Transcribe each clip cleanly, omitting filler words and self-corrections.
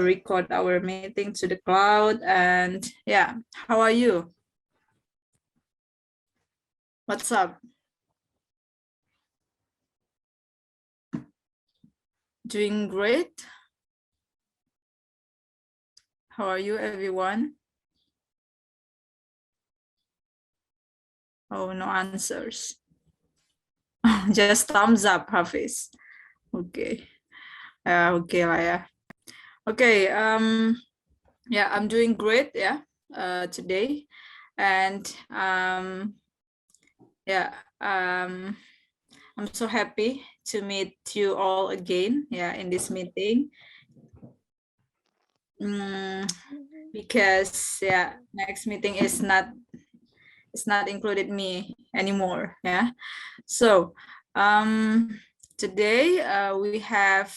record our meeting to the cloud. And yeah, how are you? What's up? Doing great. How are you, everyone? Oh, no answers. Just thumbs up, Hafiz. Okay. Okay lah ya. Okay. Yeah, I'm doing great. Yeah. Today, and yeah. I'm so happy to meet you all again. Yeah, in this meeting. Because yeah, next meeting is not included me anymore. Yeah. So today we have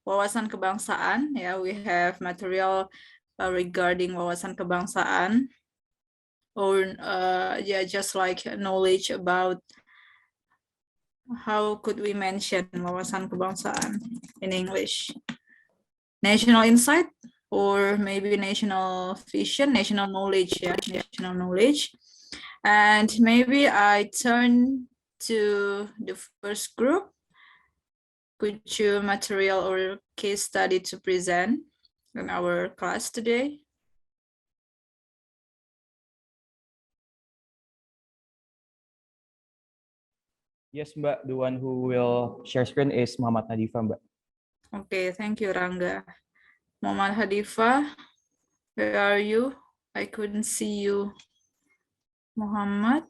wawasan kebangsaan. Yeah, we have material regarding wawasan kebangsaan, or yeah, just like knowledge about how could we mention wawasan kebangsaan in English. National insight, or maybe national vision, national knowledge. Yeah, national knowledge. And maybe I turn to the first group. Could you material or case study to present in our class today? Yes, Mbak. The one who will share screen is Muhammad Nadifa, Mbak. Okay, thank you, Rangga. Muhammad Hadifa, where are you? I couldn't see you. Muhammad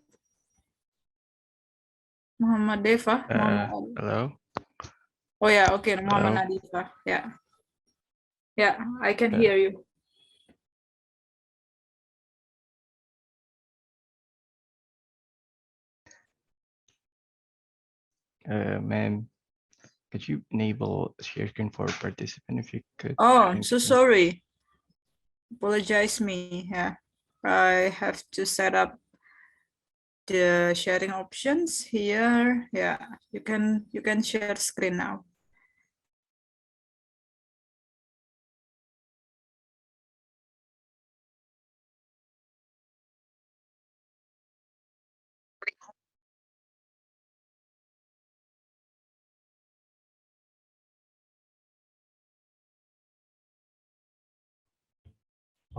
Deva. Hello. Oh yeah, okay, Muhammad Nadifa. Yeah. Yeah, I can hear you. Ma'am, could you enable share screen for participant if you could? Oh, I'm so sorry. Apologize me. Yeah, I have to set up the sharing options here. Yeah, you can share screen now.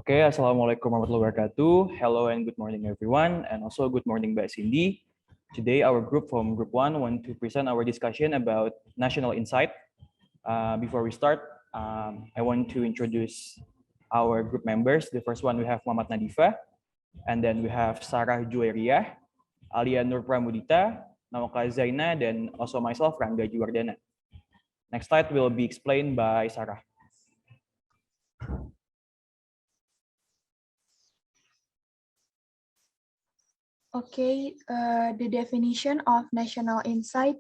Okay, Assalamualaikum warahmatullahi wabarakatuh. Hello and good morning, everyone. And also good morning, Mbak Cindy. Today, our group from Group 1 want to present our discussion about national insight. Before we start, I want to introduce our group members. The first one, we have Muhammad Nadifa. And then we have Sarah Juwairiyah, Alia Nur Pramudita, Nauka Zaina, and also myself, Rangga Juwardana. Next slide will be explained by Sarah. Okay, the definition of national insight.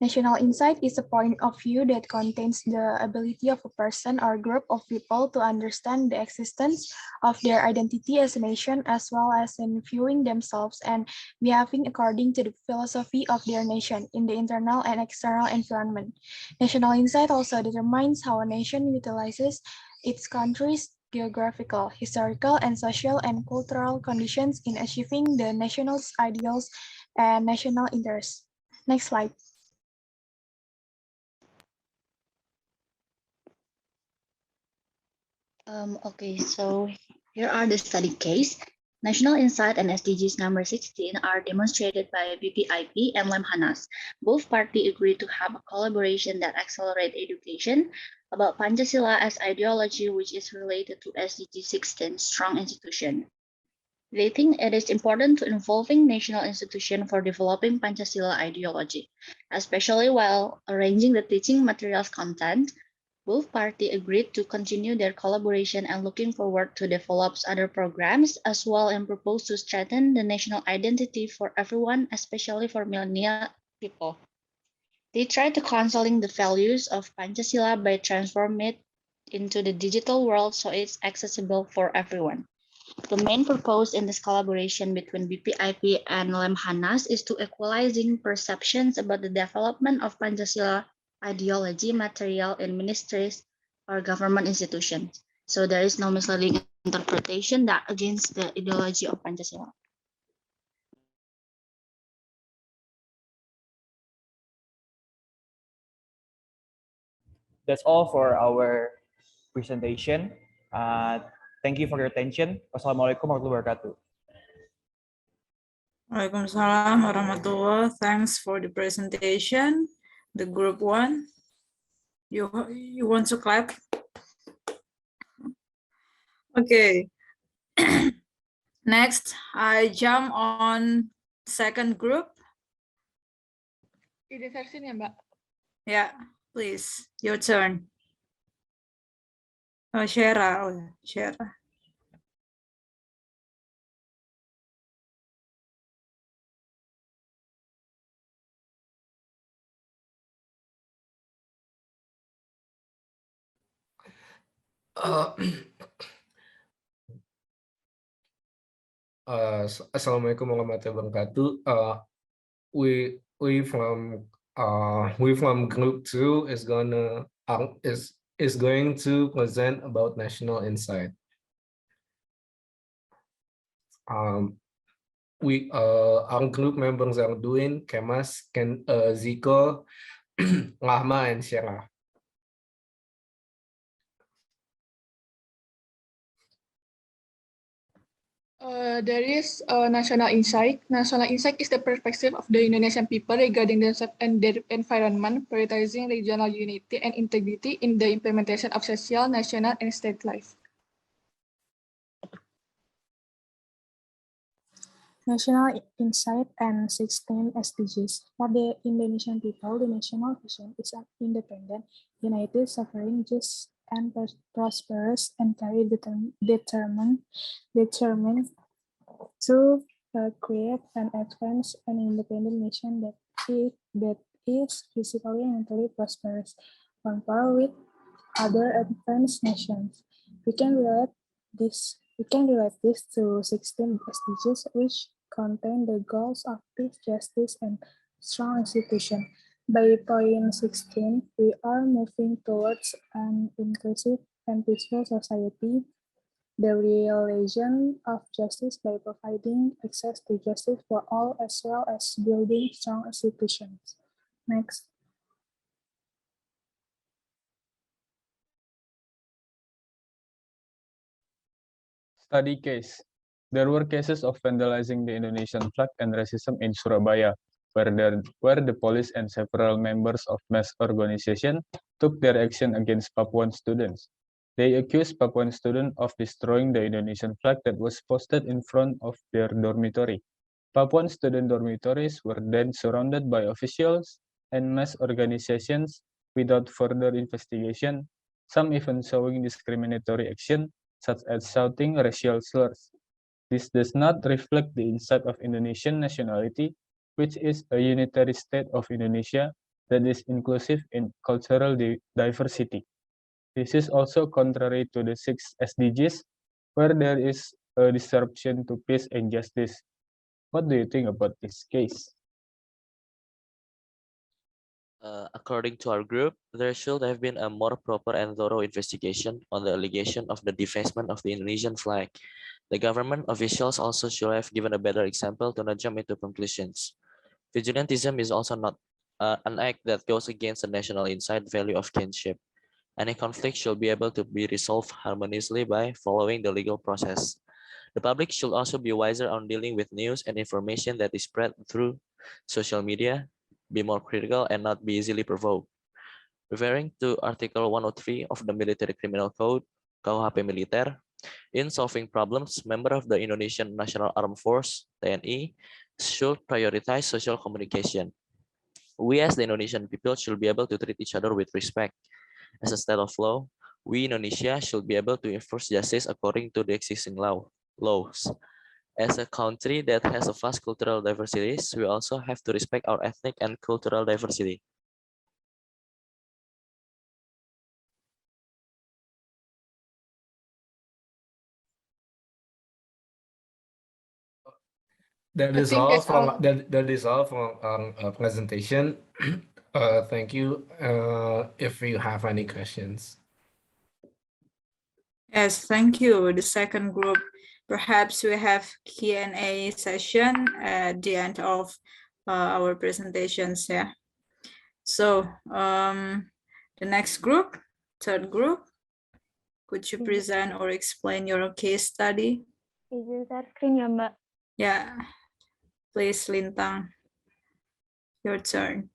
National insight is a point of view that contains the ability of a person or group of people to understand the existence of their identity as a nation, as well as in viewing themselves and behaving according to the philosophy of their nation in the internal and external environment. National insight also determines how a nation utilizes its country's geographical, historical, and social and cultural conditions in achieving the nation's ideals and national interests. Next slide. Okay, so here are the study case. National Insight and SDGs number 16 are demonstrated by BPIP and Lemhanas. Both parties agreed to have a collaboration that accelerates education about Pancasila as ideology, which is related to SDG 16, strong institution. They think it is important to involving national institution for developing Pancasila ideology, especially while arranging the teaching materials content. Both parties agreed to continue their collaboration and looking forward to develop other programs as well and propose to strengthen the national identity for everyone, especially for millennial people. They try to consoling the values of Pancasila by transforming it into the digital world so it's accessible for everyone. The main purpose in this collaboration between BPIP and Lemhanas is to equalizing perceptions about the development of Pancasila ideology material in ministries or government institutions. So there is no misleading interpretation that against the ideology of Pancasila. That's all for our presentation. Thank you for your attention. Wassalamualaikum warahmatullahi wabarakatuh. Waalaikumsalam warahmatullah. Thanks for the presentation. The group one. You want to clap? Okay. Next, I jump on second group. Ide versi ya, Mbak. Yeah, please, your turn. Oh, Shera. Oh, Shera. Assalamualaikum warahmatullahi wabarakatuh. We from group 2 is going to present about national insight. Our group members are doing Kemas, Ziko, Rahma, and Shera. There is national insight. National insight is the perspective of the Indonesian people regarding themselves and their environment, prioritizing regional unity and integrity in the implementation of social, national, and state life. National Insight and 16 SDGs. For the Indonesian people, the national vision is an independent, united, sovereign, just, and prosperous, and very determined to create and advance an independent nation that is physically and mentally prosperous, on par with other advanced nations. We can relate this to 16 SDGs, which contain the goals of peace, justice, and strong institution. By point 16, we are moving towards an inclusive and peaceful society, the realization of justice by providing access to justice for all, as well as building strong institutions. Next. Study case. There were cases of vandalizing the Indonesian flag and racism in Surabaya, where the police and several members of mass organization took their action against Papuan students. They accused Papuan students of destroying the Indonesian flag that was posted in front of their dormitory. Papuan student dormitories were then surrounded by officials and mass organizations without further investigation, some even showing discriminatory action such as shouting racial slurs. This does not reflect the insight of Indonesian nationality, which is a unitary state of Indonesia that is inclusive in cultural diversity. This is also contrary to the 6 SDGs, where there is a disruption to peace and justice. What do you think about this case? According to our group, there should have been a more proper and thorough investigation on the allegation of the defacement of the Indonesian flag. The government officials also should have given a better example to not jump into conclusions. Vigilantism is also not an act that goes against the national insight value of kinship. Any conflict should be able to be resolved harmoniously by following the legal process. The public should also be wiser on dealing with news and information that is spread through social media, be more critical, and not be easily provoked. Referring to Article 103 of the Military Criminal Code, KUHP Militer, in solving problems, members of the Indonesian National Armed Force, TNI, should prioritize social communication. We as the Indonesian people should be able to treat each other with respect. As a state of law, we Indonesia should be able to enforce justice according to the existing laws. As a country that has a vast cultural diversity, we also have to respect our ethnic and cultural diversity. That I is think all that's from all. that is all from our presentation. Thank you. If you have any questions. Yes, thank you. The second group, perhaps we have Q&A session at the end of our presentations. Yeah. So the next group, third group, could you present or explain your case study? Izin share screen ya, Mbak. Yeah, please, Lintang, your turn.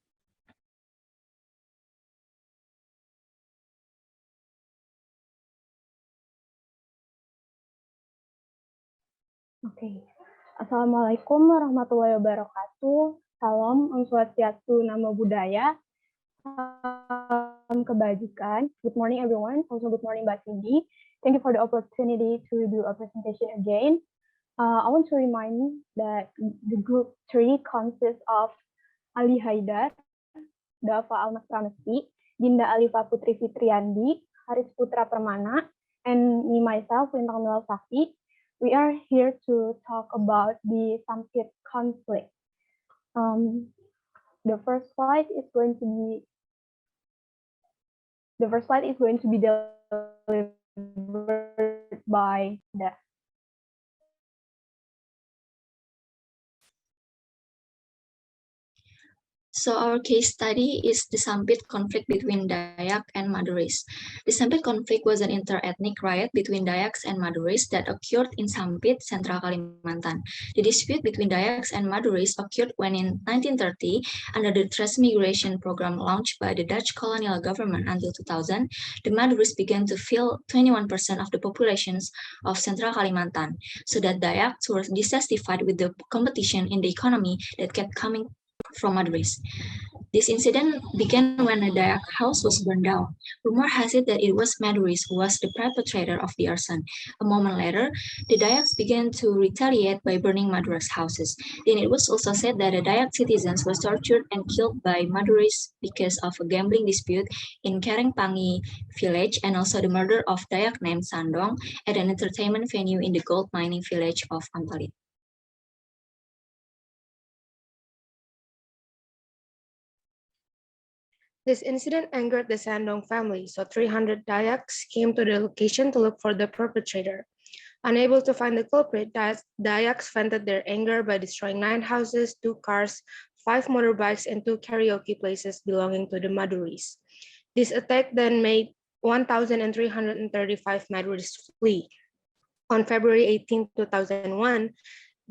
Oke. Assalamualaikum warahmatullahi wabarakatuh. Salam, Om Swastiastu, Namo Buddhaya. Salam kebajikan. Good morning, everyone. Also, good morning, Mbak Cindy. Thank you for the opportunity to do a presentation again. I want to remind that the group 3 consists of Ali Haidar, Dava Almas Pramesti, Dinda Alifa Putri Fitriandi, Haris Putra Permana, and me myself, Lintang Mila Sakti. We are here to talk about the Sampit conflict. The first slide is going to be delivered by the. So our case study is the Sampit conflict between Dayak and Maduris. The Sampit conflict was an inter-ethnic riot between Dayaks and Maduris that occurred in Sampit, Central Kalimantan. The dispute between Dayaks and Maduris occurred when in 1930, under the transmigration program launched by the Dutch colonial government until 2000, the Maduris began to fill 21% of the populations of Central Kalimantan, so that Dayaks were dissatisfied with the competition in the economy that kept coming from Maduris. This incident began when a Dayak house was burned down. Rumor has it that it was Maduris who was the perpetrator of the arson. A moment later, the Dayaks began to retaliate by burning Maduris houses. Then it was also said that the Dayak citizens were tortured and killed by Maduris because of a gambling dispute in Karangpangi village, and also the murder of Dayak named Sandong at an entertainment venue in the gold mining village of Ampalit. This incident angered the Sandong family, so 300 Dayaks came to the location to look for the perpetrator. Unable to find the culprit, Dayaks vented their anger by destroying 9 houses, 2 cars, 5 motorbikes, and 2 karaoke places belonging to the Maduris. This attack then made 1,335 Maduris flee. On February 18, 2001,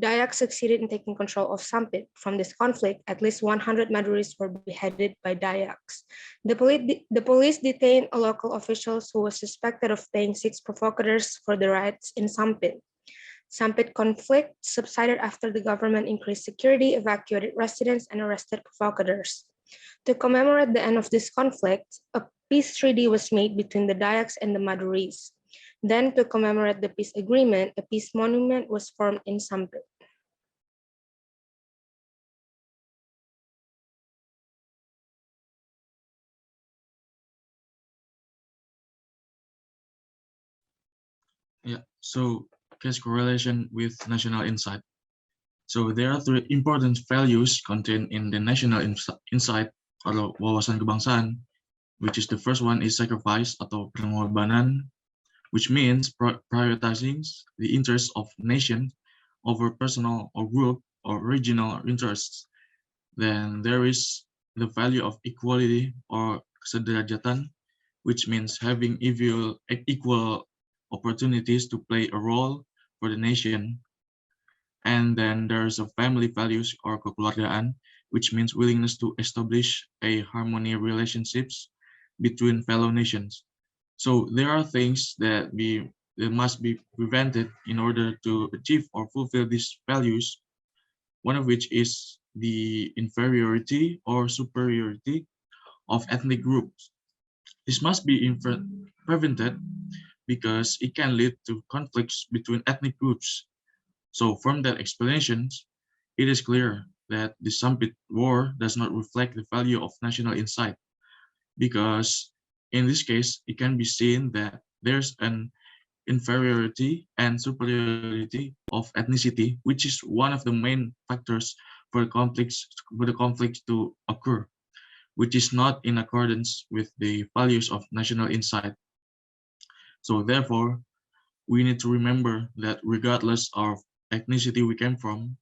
Dayak succeeded in taking control of Sampit. From this conflict, at least 100 Maduris were beheaded by Dayaks. The police detained a local official who was suspected of paying 6 provocateurs for the riots in Sampit. Sampit conflict subsided after the government increased security, evacuated residents, and arrested provocateurs. To commemorate the end of this conflict, a peace treaty was made between the Dayaks and the Maduris. Then, to commemorate the peace agreement, a peace monument was formed in Sampit. Yeah, so case correlation with national insight. So there are 3 important values contained in the national insight atau wawasan kebangsaan, which is the first one is sacrifice atau pengorbanan, which means prioritizing the interests of nation over personal or group or regional interests. Then there is the value of equality or kesederajatan, which means having equal opportunities to play a role for the nation. And then there's a family values or kekeluargaan, which means willingness to establish a harmony relationships between fellow nations. So there are things that must be prevented in order to achieve or fulfill these values. One of which is the inferiority or superiority of ethnic groups. This must be prevented because it can lead to conflicts between ethnic groups. So from that explanations, it is clear that the Sampit War does not reflect the value of national insight, because in this case, it can be seen that there's an inferiority and superiority of ethnicity, which is one of the main factors for the conflicts to occur, which is not in accordance with the values of national insight. So therefore, we need to remember that regardless of ethnicity we came from,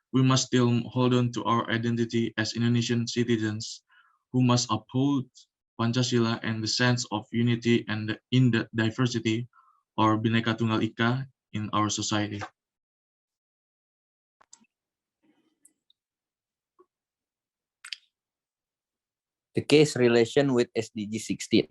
we must still hold on to our identity as Indonesian citizens who must uphold Pancasila and the sense of unity and in the diversity or Bhinneka Tunggal Ika in our society. The case relation with SDG 16.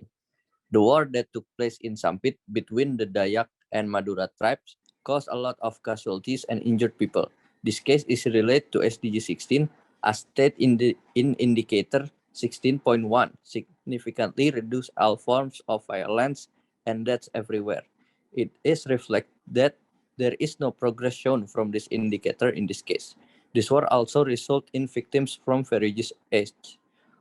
The war that took place in Sampit between the Dayak and Madura tribes caused a lot of casualties and injured people. This case is related to SDG 16 as stated in indicator 16.1, significantly reduce all forms of violence and deaths everywhere. It is reflect that there is no progress shown from this indicator in this case. This war also result in victims from various age.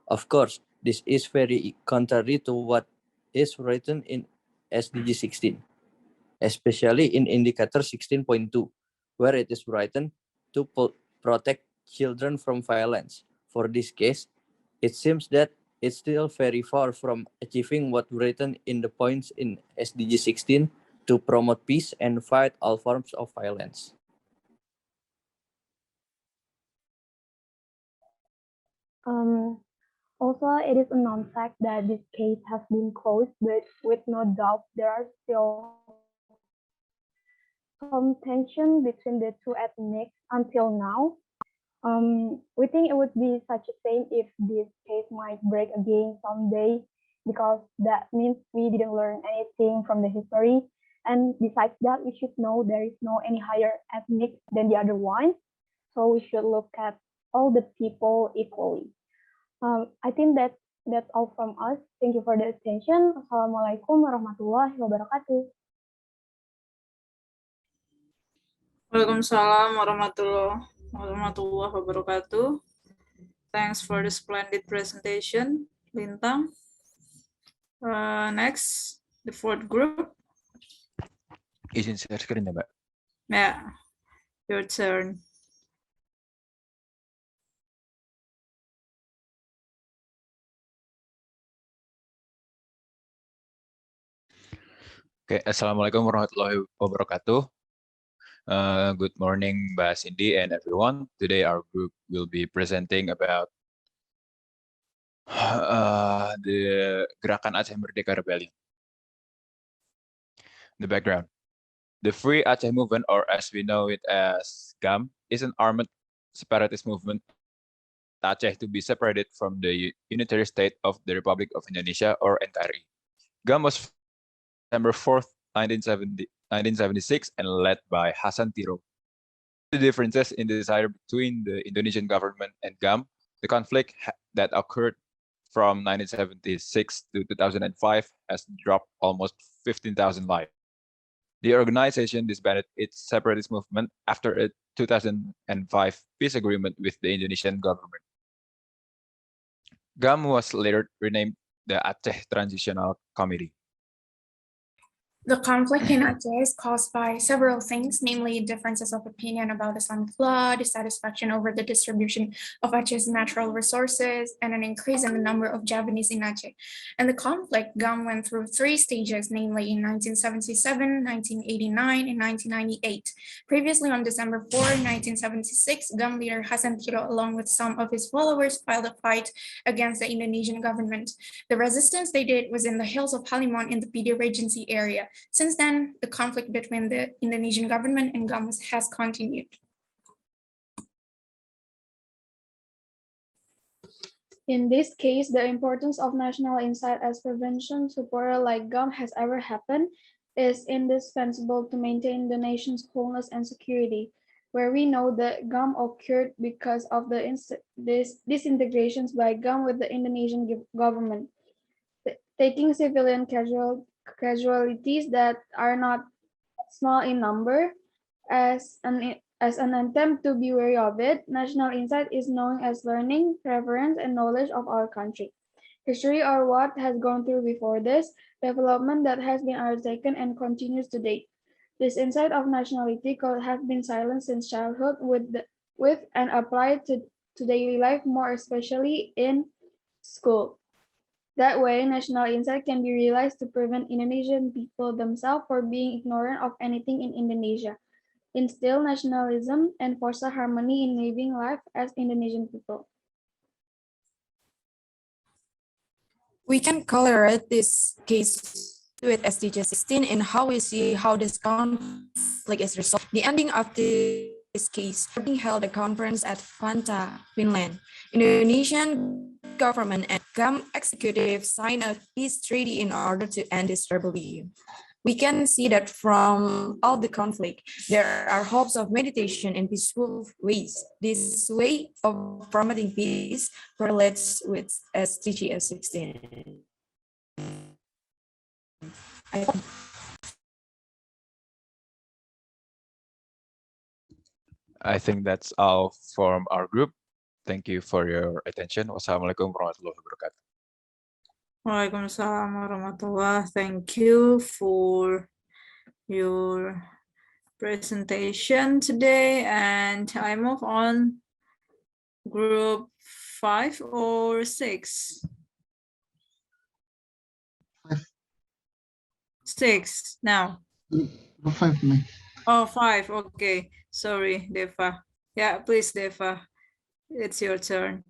Of course, this is very contrary to what is written in SDG 16, especially in indicator 16.2, where it is written to protect children from violence. For this case, it seems that it's still very far from achieving what written in the points in SDG 16 to promote peace and fight all forms of violence. Also, it is a known fact that this case has been closed, but with no doubt there are still some tension between the two ethnics until now. We think it would be such a shame if this case might break again someday, because that means we didn't learn anything from the history. And besides that, we should know there is no any higher ethnic than the other one. So we should look at all the people equally. I think that's all from us. Thank you for the attention. Assalamualaikum warahmatullahi wabarakatuh. Waalaikumsalam warahmatullahi wabarakatuh. Thanks for the splendid presentation, Lintang. Next, the fourth group. Izin share screen ya, Mbak. Yeah, your turn. Oke, Assalamualaikum warahmatullahi wabarakatuh. Good morning, Mbak Cindy and everyone. Today our group will be presenting about the Gerakan Aceh Merdeka Rebellion. The background. The Free Aceh Movement, or as we know it as GAM, is an armed separatist movement Aceh to be separated from the unitary state of the Republic of Indonesia, or NKRI. GAM was September 4th, 1976, and led by Hasan Tiro. The differences in desire between the Indonesian government and GAM, the conflict that occurred from 1976 to 2005 has dropped almost 15,000 lives. The organization disbanded its separatist movement after a 2005 peace agreement with the Indonesian government. GAM was later renamed the Aceh Transitional Committee. The conflict in Aceh is caused by several things, namely differences of opinion about Islamic law, dissatisfaction over the distribution of Aceh's natural resources, and an increase in the number of Javanese in Aceh. And the conflict, GAM went through 3 stages, namely in 1977, 1989, and 1998. Previously, on December 4, 1976, GAM leader Hasan Tiro, along with some of his followers, filed a fight against the Indonesian government. The resistance they did was in the hills of Halimon in the PD Regency area. Since then, the conflict between the Indonesian government and GAM has continued. In this case, the importance of national insight as prevention supporter like GAM has ever happened is indispensable to maintain the nation's wholeness and security, where we know that GAM occurred because of the disintegrations by GAM with the Indonesian government, taking civilian casualties that are not small in number. As an attempt to be wary of it, national insight is known as learning, preference, and knowledge of our country. History, or what has gone through before this, development that has been undertaken and continues to date. This insight of nationality could have been silent since childhood with and applied to daily life, more especially in school. That way, national insight can be realized to prevent Indonesian people themselves from being ignorant of anything in Indonesia, instill nationalism, and foster harmony in living life as Indonesian people. We can correlate this case with SDG 16 in how we see how this conflict is resolved. The ending of this case, being held a conference at Vantaa, Finland. Indonesian government and GAM executive signed a peace treaty in order to end this rebellion. We can see that from all the conflict, there are hopes of meditation in peaceful ways. This way of promoting peace correlates with SDG 16. I think that's all from our group. Thank you for your attention. Wassalamualaikum warahmatullahi wabarakatuh. Waalaikumsalam warahmatullah. Thank you for your presentation today, and I move on group 5 or 6? 6 now. Group 5, ma'am. Oh, 5. Okay. Sorry, Deva. Yeah, please, Deva. It's your turn.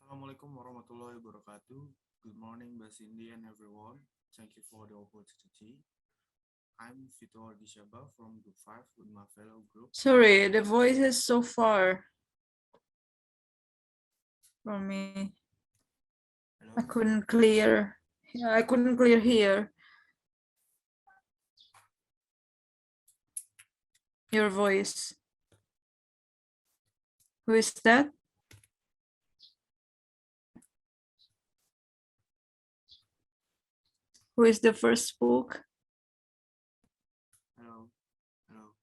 Assalamualaikum warahmatullahi wabarakatuh. Good morning, Mbak Cindy and everyone. Thank you for the opportunity. I'm Vitor Dishaba from Group 5 with my fellow group. Sorry, the voice is so far from me. I couldn't clear. Yeah, I couldn't clear here. Your voice. Who is that? Who is the first spoke? Hello. Hello.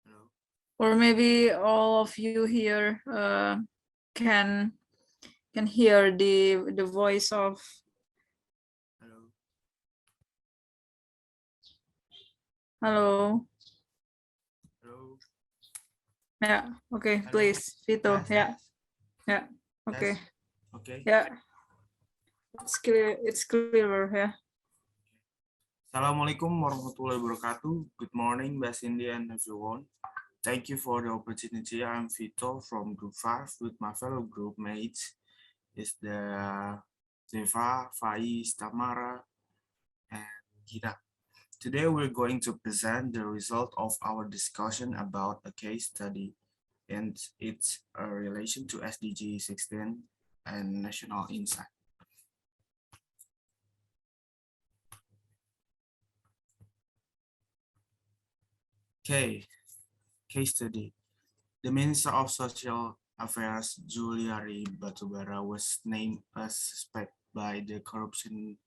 Hello. Or maybe all of you here can hear the voice of. Hello. Hello. Hello. Yeah. Okay. Hello. Please, Vito. Yes, Yeah. yes. Yeah. Okay. Yes. Okay. Yeah. It's clear. It's clearer. Yeah. Assalamualaikum warahmatullahi wabarakatuh. Good morning, Mbak Cindy and everyone. Thank you for the opportunity. I'm Vito from Group 5 with my fellow group mates. Is the Deva, Faiz, Tamara, and Gita. Today we're going to present the result of our discussion about a case study and its relation to SDG 16 and national insight. Okay, case study. The Minister of Social Affairs, Juliari Batubara, was named as suspect by the Corruption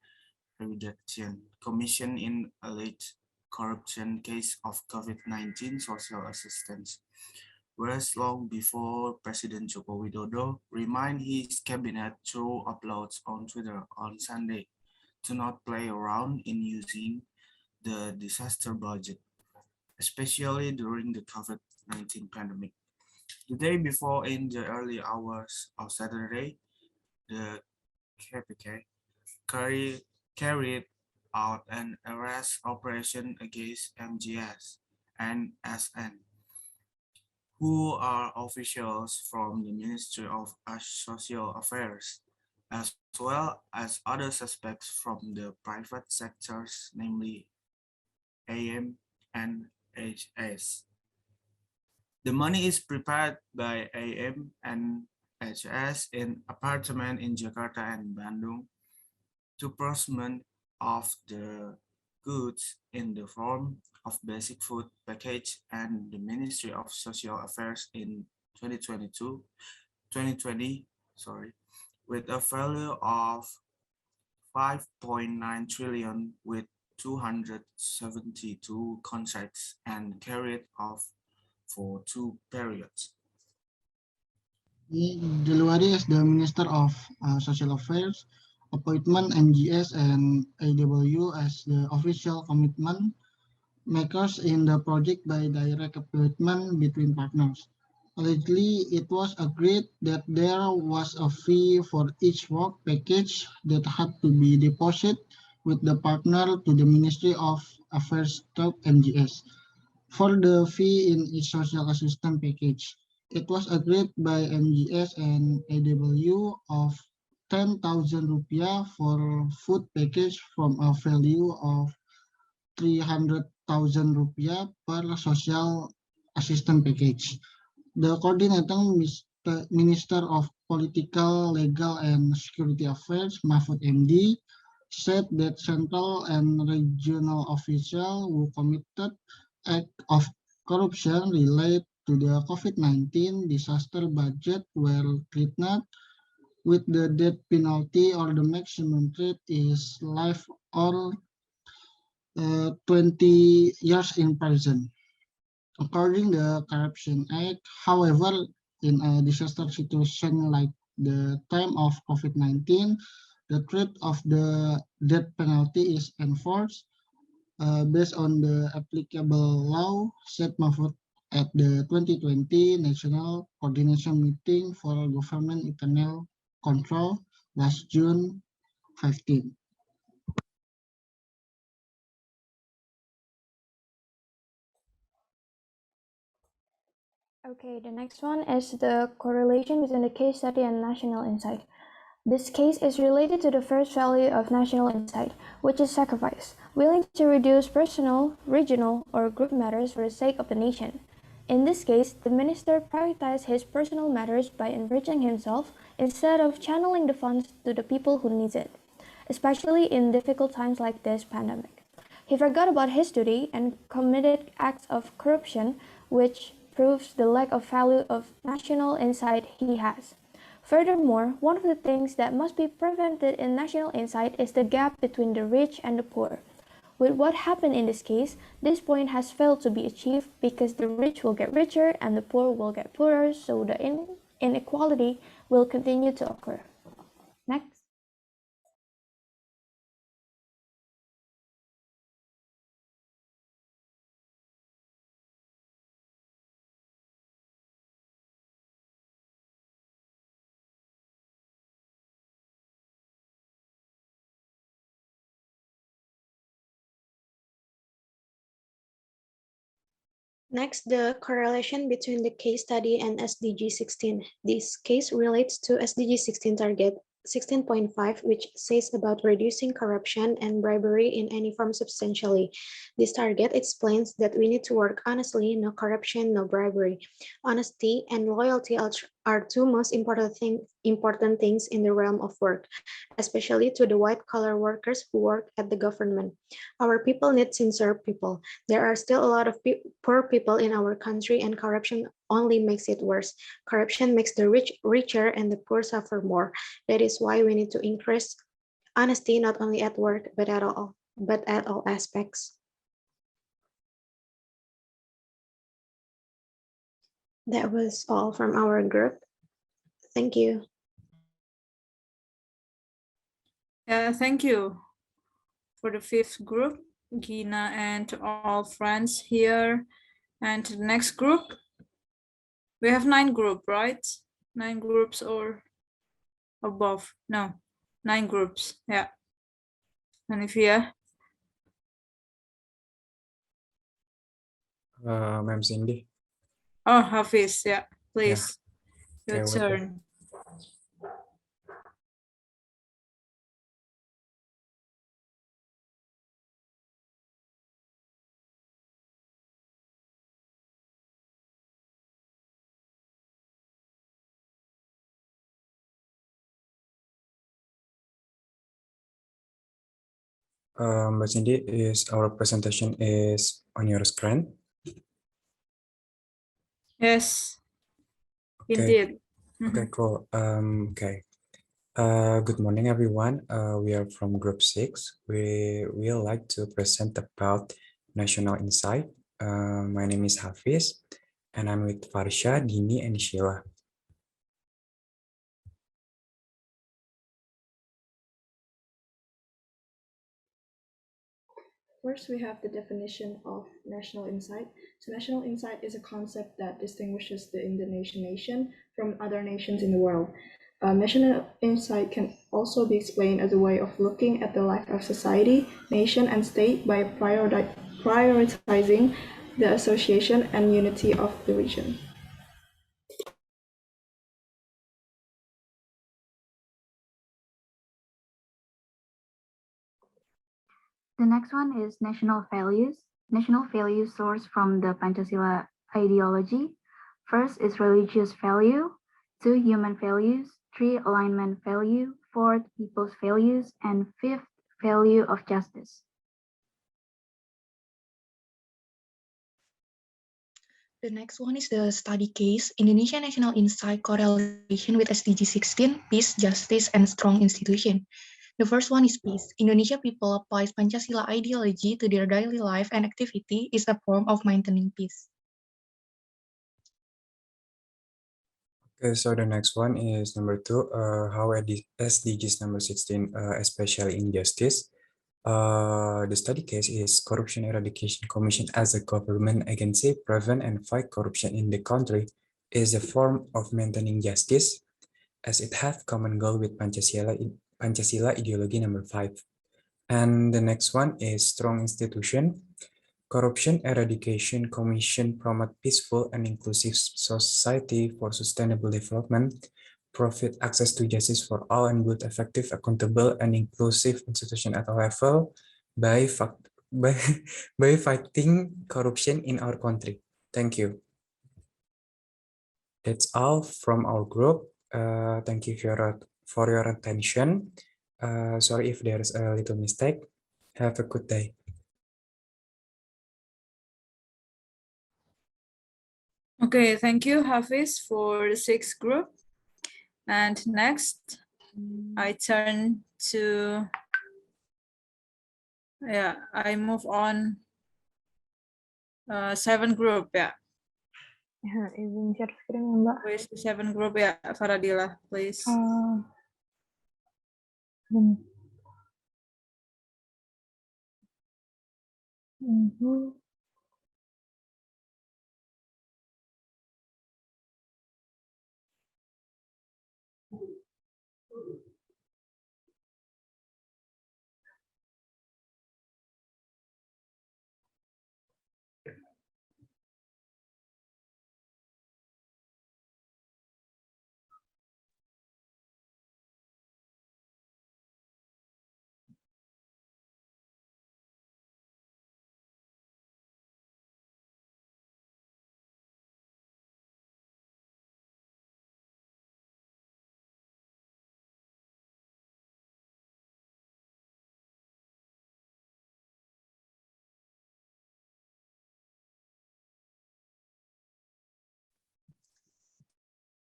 Reduction Commission in alleged corruption case of COVID-19 social assistance. Whereas long before President Joko Widodo reminded his cabinet through uploads on Twitter on Sunday to not play around in using the disaster budget, especially during the COVID-19 pandemic. The day before, in the early hours of Saturday, the KPK carried out an arrest operation against MGS and SN, who are officials from the Ministry of Social Affairs, as well as other suspects from the private sectors, namely AM and HS. The money is prepared by AM and HS in apartment in Jakarta and Bandung to procurement of the goods in the form of basic food package, and the Ministry of Social Affairs in 2020, with a value of 5.9 trillion with 272 contracts and carried out for 2 periods. January as the Minister of Social Affairs, appointment MGS and AW as the official commitment makers in the project by direct appointment between partners. Allegedly, it was agreed that there was a fee for each work package that had to be deposited with the partner to the Ministry of Affairs (MGS) for the fee in each social assistance package. It was agreed by MGS and AW of 10,000 rupiah for food package from a value of 300,000 rupiah per social assistance package. The coordinating Minister of Political, Legal, and Security Affairs, Mahfud MD, said that central and regional officials who committed acts of corruption related to the COVID-19 disaster budget were threatened with the death penalty or the maximum threat is life or 20 years in prison. According to the Corruption Act, however, in a disaster situation like the time of COVID-19, the threat of the death penalty is enforced based on the applicable law, said Mahfud at the 2020 National Coordination Meeting for Government Internal Control last June 15. Okay, the next one is the correlation between the case study and national insight. This case is related to the first value of national insight, which is sacrifice, willing to reduce personal, regional, or group matters for the sake of the nation. In this case, the minister prioritized his personal matters by enriching himself instead of channeling the funds to the people who need it, especially in difficult times like this pandemic. He forgot about his duty and committed acts of corruption, which proves the lack of value of national insight he has. Furthermore, one of the things that must be prevented in national insight is the gap between the rich and the poor. With what happened in this case, this point has failed to be achieved because the rich will get richer and the poor will get poorer, so the inequality will continue to occur. Next. Next, the correlation between the case study and SDG 16. This case relates to SDG 16 target 16.5, which says about reducing corruption and bribery in any form substantially. This target explains that we need to work honestly, no corruption, no bribery. Honesty and loyalty are two most important things in the realm of work, especially to the white-collar workers who work at the government. Our people need sincere people. There are still a lot of poor people in our country, and corruption only makes it worse. Corruption makes the rich richer and the poor suffer more. That is why we need to increase honesty not only at work but at all aspects. That was all from our group. Thank you. Yeah, thank you for the fifth group, Gina, and to all friends here. And to the next group, we have 9 groups, right? 9 groups or above? No, 9 groups. Yeah. Anivia. Ma'am Cindy. Oh, Hafiz. Yeah, please. Yeah. Your Okay, turn. Mbak Cindy, is our presentation is on your screen? Yes, Okay. indeed. Okay, cool. Okay. Good morning, everyone. We are from Group 6. We will like to present about National Insight. My name is Hafiz, and I'm with Farsha, Dini, and Sheila. First, we have the definition of national insight. So national insight is a concept that distinguishes the Indonesian nation from other nations in the world. National insight can also be explained as a way of looking at the life of society, nation, and state by prioritizing the association and unity of the region. The next one is national values. National values source from the Pancasila ideology. First is religious value, two, human values, three, alignment value, fourth, people's values, and fifth, value of justice. The next one is the study case, Indonesia National Insight Correlation with SDG 16, Peace, Justice, and Strong Institution. The first one is peace. Indonesia people applies Pancasila ideology to their daily life and activity is a form of maintaining peace. Okay, so the next one is number 2, how SDGs number 16, especially in justice. The study case is Corruption Eradication Commission as a government agency prevent and fight corruption in the country is a form of maintaining justice as it has common goal with Pancasila ideology number 5. And the next one is strong institution. Corruption Eradication Commission promote peaceful and inclusive society for sustainable development, profit access to justice for all, and build effective, accountable, and inclusive institution at all level by fighting corruption in our country. Thank you. That's all from our group. Thank you for your attention. Sorry if there's a little mistake. Have a good day. Okay, thank you, Hafiz, for the 6th group. And next, I turn to, I move on 7th group, Izin share screen ya, Mbak. Who is the 7th group, Faradila, please.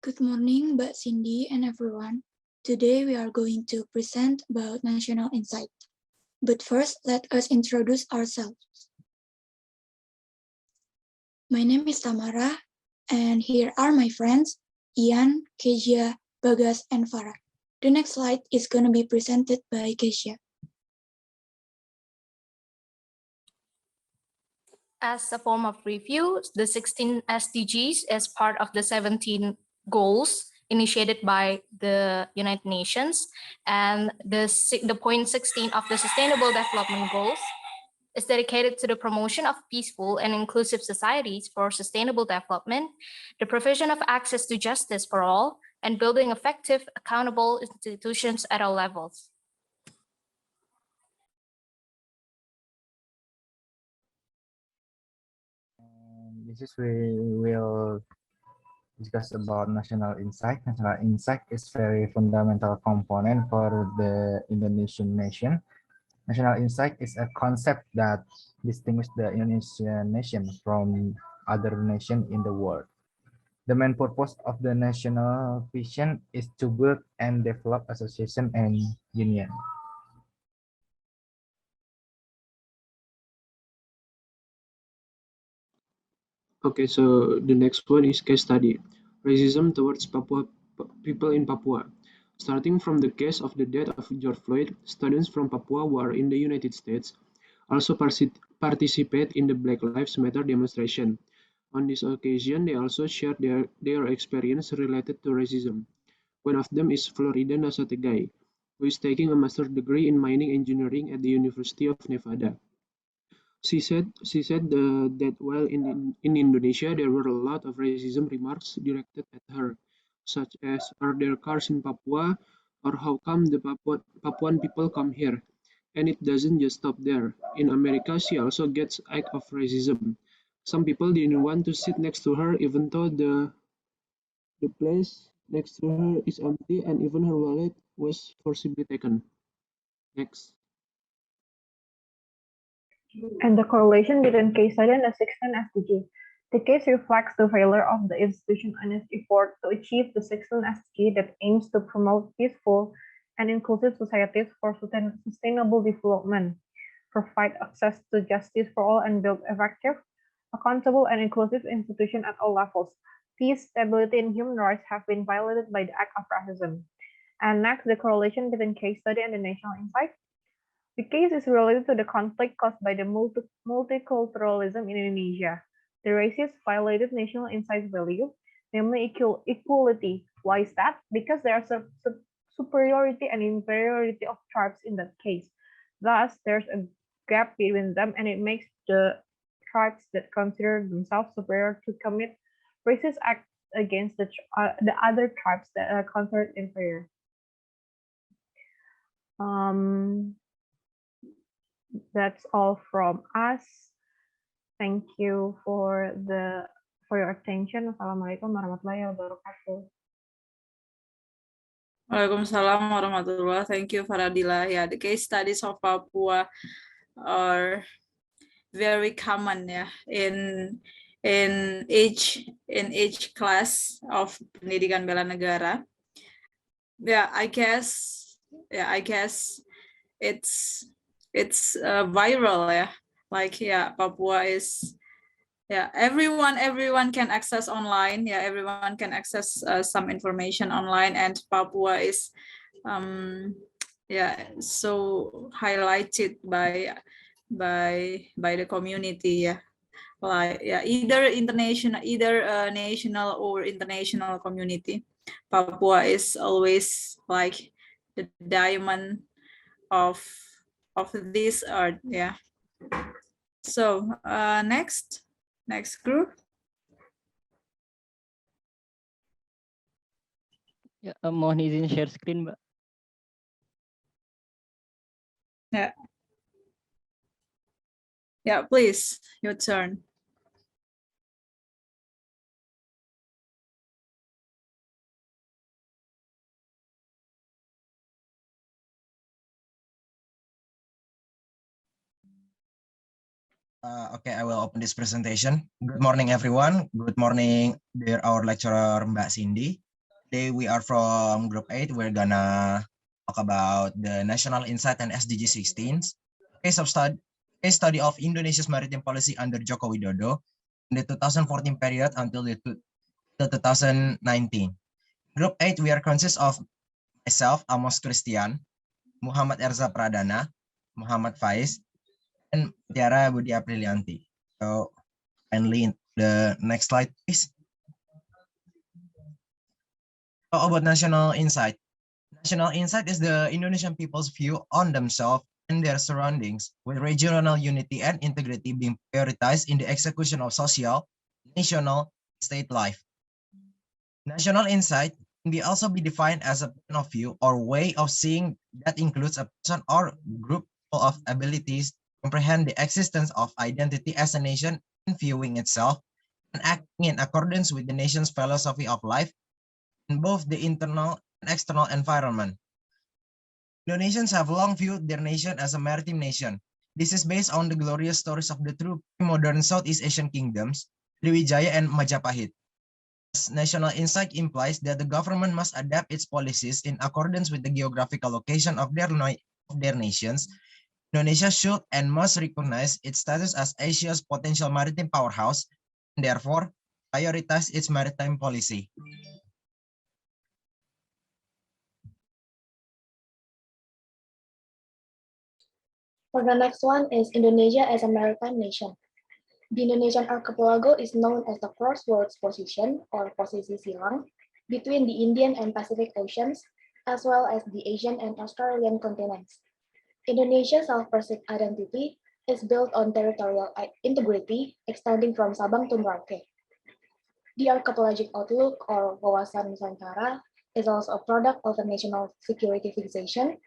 Good morning, Mbak Cindy and everyone. Today we are going to present about National Insight. But first, let us introduce ourselves. My name is Tamara, and here are my friends, Ian, Kezia, Bagas, and Farah. The next slide is going to be presented by Kezia. As a form of review, the 16 SDGs is part of the 17 goals initiated by the United Nations, and the point 16 of the Sustainable Development Goals is dedicated to the promotion of peaceful and inclusive societies for sustainable development, the provision of access to justice for all, and building effective, accountable institutions at all levels. This is we will discuss about national insight. National insight is very fundamental component for the Indonesian nation. National insight is a concept that distinguishes the Indonesian nation from other nations in the world. The main purpose of the national vision is to build and develop association and union. Okay, so the next one is case study. Racism towards people in Papua. Starting from the case of the death of George Floyd, students from Papua who are in the United States also participate in the Black Lives Matter demonstration. On this occasion, they also shared their experience related to racism. One of them is Florida Nasategai, who is taking a master's degree in mining engineering at the University of Nevada. She said that while in Indonesia there were a lot of racism remarks directed at her, such as "Are there cars in Papua?" or "How come the Papuan people come here?" And it doesn't just stop there. In America, she also gets act of racism. Some people didn't want to sit next to her even though the place next to her is empty and even her wallet was forcibly taken. Next. And the correlation between case study and the 16 SDG. The case reflects the failure of the institution and its effort to achieve the 16 SDG that aims to promote peaceful and inclusive societies for sustainable development, provide access to justice for all, and build effective, accountable, and inclusive institutions at all levels. Peace, stability, and human rights have been violated by the act of racism. And next, the correlation between case study and the national insight. The case is related to the conflict caused by the multiculturalism in Indonesia. The racists violated national insight value, namely equality. Why is that? Because there are superiority and inferiority of tribes in that case. Thus, there's a gap between them, and it makes the tribes that consider themselves superior to commit racist acts against the other tribes that are considered inferior. That's all from us. Thank you for your attention. Assalamualaikum warahmatullahi wabarakatuh. Waalaikumsalam warahmatullah. Thank you, Faradila. Yeah, the case studies of Papua are very common, yeah, in each class of Pendidikan Bela Negara. Yeah, I guess it's viral, yeah. Like, yeah, Papua is, yeah, everyone can access online. Yeah, everyone can access some information online, and Papua is yeah, so highlighted by the community. Yeah, like, yeah, either national or international community. Papua is always like the diamond of this art. Yeah. So next group. Ya, mohon izin share screen, Mbak. Yeah. Yeah, please, your turn. Okay, I will open this presentation. Good morning, everyone. Good morning, dear our lecturer, Mbak Cindy. Today we are from Group 8. We're gonna talk about the National Insight and SDG 16. Case study of Indonesia's maritime policy under Joko Widodo in the 2014 period until the 2019. Group 8, we are consist of myself, Amos Christian, Muhammad Erza Pradana, Muhammad Faiz, and Tiara Budi Aprilianti. So, kindly the next slide, please. Talk about National Insight. National Insight is the Indonesian people's view on themselves and their surroundings, with regional unity and integrity being prioritized in the execution of social, national, state life. National Insight can also be defined as a point of view or way of seeing that includes a person or group of abilities comprehend the existence of identity as a nation and viewing itself and acting in accordance with the nation's philosophy of life in both the internal and external environment. Indonesians have long viewed their nation as a maritime nation. This is based on the glorious stories of the two modern Southeast Asian kingdoms, Sriwijaya and Majapahit. National Insight implies that the government must adapt its policies in accordance with the geographical location of their nations. Indonesia should and must recognize its status as Asia's potential maritime powerhouse and therefore prioritize its maritime policy. For the next one is Indonesia as a maritime nation. The Indonesian archipelago is known as the crossroads position, or posisi silang, between the Indian and Pacific Oceans, as well as the Asian and Australian continents. Indonesia's self-perceived identity is built on territorial integrity extending from Sabang to Merauke. The archipelagic outlook, or wawasan Nusantara, is also a product of a national security fixation,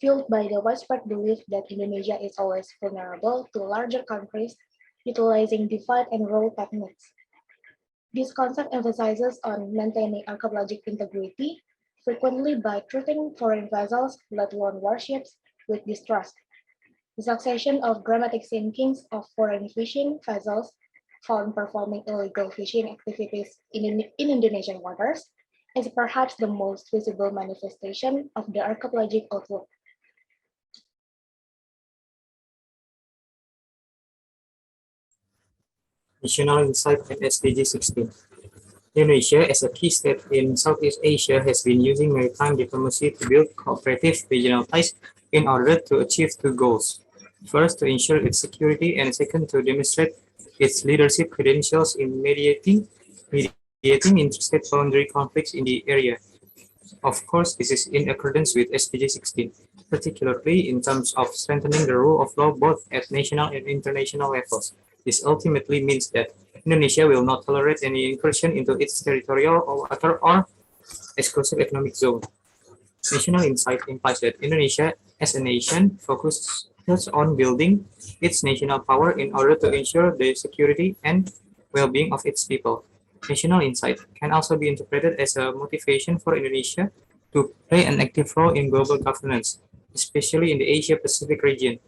fueled by the widespread belief that Indonesia is always vulnerable to larger countries utilizing divide and rule techniques. This concept emphasizes on maintaining archipelagic integrity, frequently by treating foreign vessels, let alone warships, with distrust. The succession of dramatic sinkings of foreign fishing vessels found performing illegal fishing activities in Indonesian waters is perhaps the most visible manifestation of the archipelagic outlook. National Insight and SDG 16. Indonesia, as a key state in Southeast Asia, has been using maritime diplomacy to build cooperative regional ties in order to achieve two goals. First, to ensure its security, and second, to demonstrate its leadership credentials in mediating interstate boundary conflicts in the area. Of course, this is in accordance with SDG 16, particularly in terms of strengthening the rule of law both at national and international levels. This ultimately means that Indonesia will not tolerate any incursion into its territorial or water or exclusive economic zone. National insight implies that Indonesia, as a nation, focuses on building its national power in order to ensure the security and well-being of its people. National insight can also be interpreted as a motivation for Indonesia to play an active role in global governance, especially in the Asia-Pacific region,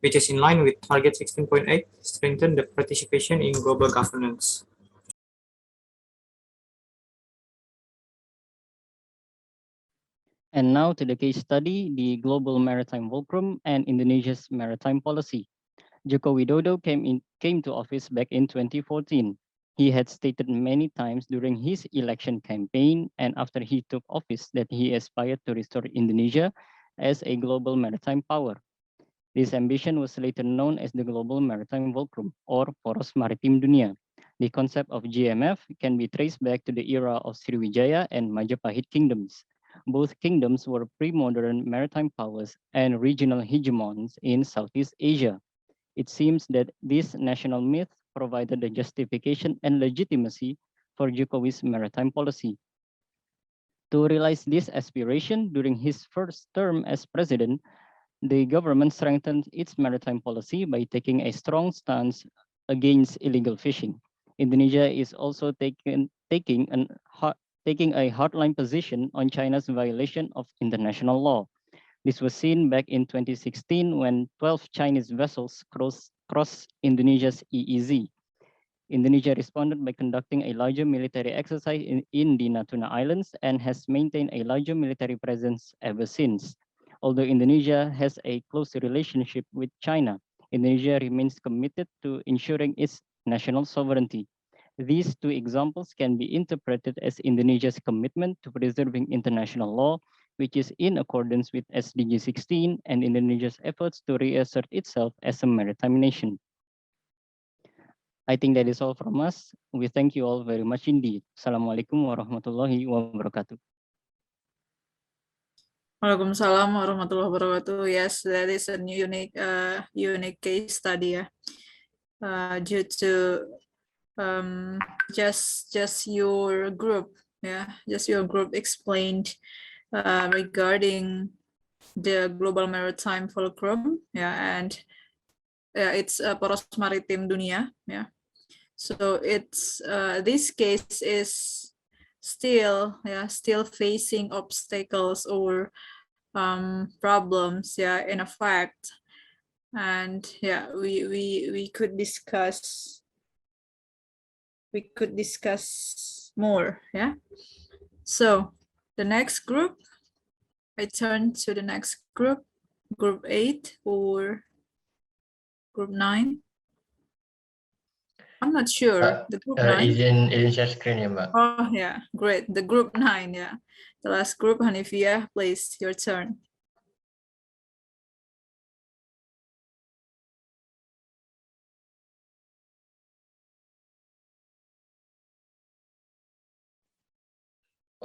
which is in line with Target 16.8, strengthen the participation in global governance. And now to the case study, the Global Maritime Fulcrum and Indonesia's maritime policy. Joko Widodo came to office back in 2014. He had stated many times during his election campaign and after he took office that he aspired to restore Indonesia as a global maritime power. This ambition was later known as the Global Maritime Fulcrum, or Poros Maritim Dunia. The concept of GMF can be traced back to the era of Sriwijaya and Majapahit kingdoms. Both kingdoms were pre-modern maritime powers and regional hegemons in Southeast Asia. It seems that this national myth provided the justification and legitimacy for Jokowi's maritime policy. To realize this aspiration during his first term as president, the government strengthened its maritime policy by taking a strong stance against illegal fishing. Indonesia is also taking a hardline position on China's violation of international law. This was seen back in 2016 when 12 Chinese vessels crossed Indonesia's EEZ. Indonesia responded by conducting a larger military exercise in the Natuna Islands and has maintained a larger military presence ever since. Although Indonesia has a close relationship with China, Indonesia remains committed to ensuring its national sovereignty. These two examples can be interpreted as Indonesia's commitment to preserving international law, which is in accordance with SDG 16, and Indonesia's efforts to reassert itself as a maritime nation. I think that is all from us. We thank you all very much indeed. Assalamualaikum warahmatullahi wabarakatuh. Waalaikumsalam warahmatullahi wabarakatuh. Yes, that is a unique case study. Due to just your group, just your group explained regarding the Global Maritime Fulcrum, and it's Poros Maritim Dunia, So it's this case is still facing obstacles or problems, in effect, and we could discuss more, So the next group, I turn to the next group, group 8 or group 9. I'm not sure. The group 9 is share screen ya, Mbak. Oh yeah, great. The group 9, the last group. Hanifia, please, your turn.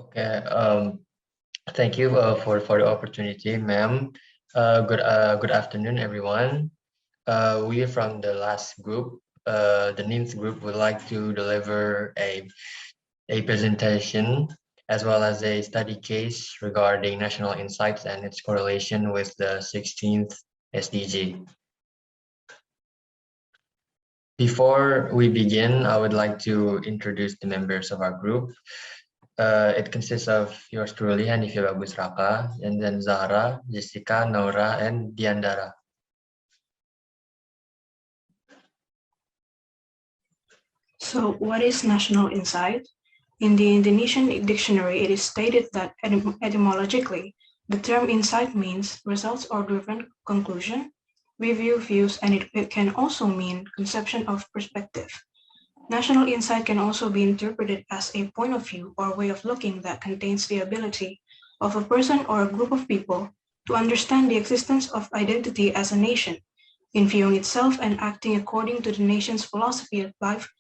Okay. Thank you for the opportunity, ma'am. Good afternoon, everyone. We from the last group, the ninth group, would like to deliver a presentation as well as a study case regarding national insights and its correlation with the 16th SDG. Before we begin, I would like to introduce the members of our group. It consists of yours truly, Hanifia Bagus Raka, and then Zahra, Jessica, Naura, and Diandara. So what is national insight? In the Indonesian dictionary, it is stated that etymologically, the term insight means results or driven conclusion, review views, and it can also mean conception of perspective. National insight can also be interpreted as a point of view or way of looking that contains the ability of a person or a group of people to understand the existence of identity as a nation, in viewing itself and acting according to the nation's philosophy of life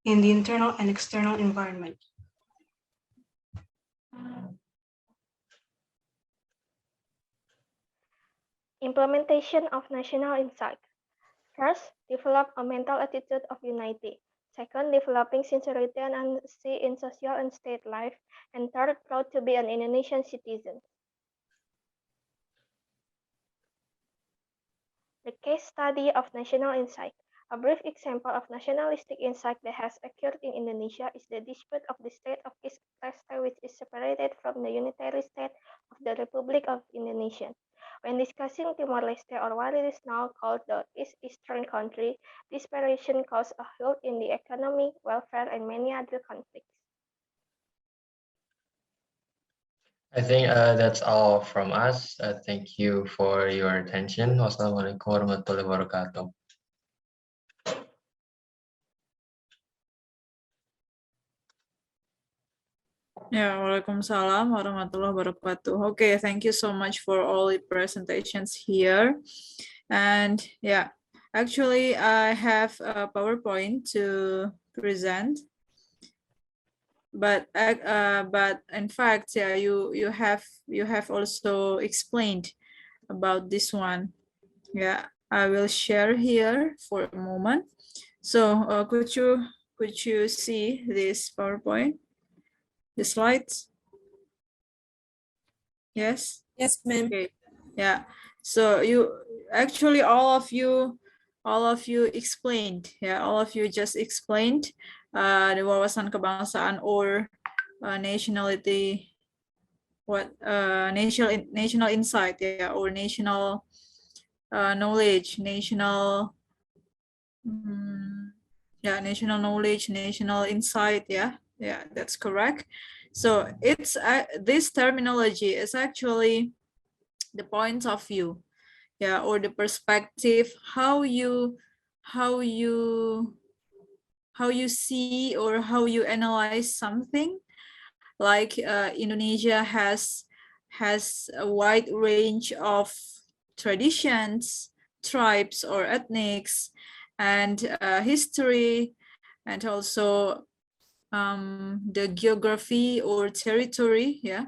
in the internal and external environment. Implementation of national insight. First, develop a mental attitude of unity. Second, developing sincerity and honesty in social and state life. And third, proud to be an Indonesian citizen. The case study of national insight. A brief example of nationalistic insight that has occurred in Indonesia is the dispute of the state of East Timor, which is separated from the unitary state of the Republic of Indonesia. When discussing Timor-Leste, or what it is now called the Eastern country, this separation caused a halt in the economy, welfare, and many other conflicts. I think that's all from us. Thank you for your attention. Wassalamualaikum warahmatullahi wabarakatuh. Yeah, Waalaikumsalam warahmatullahi wabarakatuh. Okay, thank you so much for all the presentations here. And yeah, actually I have a PowerPoint to present. But in fact, yeah, you have also explained about this one. Yeah, I will share here for a moment. So could you see this PowerPoint, the slides? Yes. Yes, ma'am. Okay. Yeah. So you actually all of you explained. Yeah, all of you just explained the wawasan kebangsaan or nationality, what national insight, yeah, or national knowledge, national national knowledge, national insight. Yeah, that's correct. So it's this terminology is actually the point of view, yeah, or the perspective, how you see or how you analyze something. Like Indonesia has a wide range of traditions, tribes or ethnics, and history, and also the geography or territory, yeah.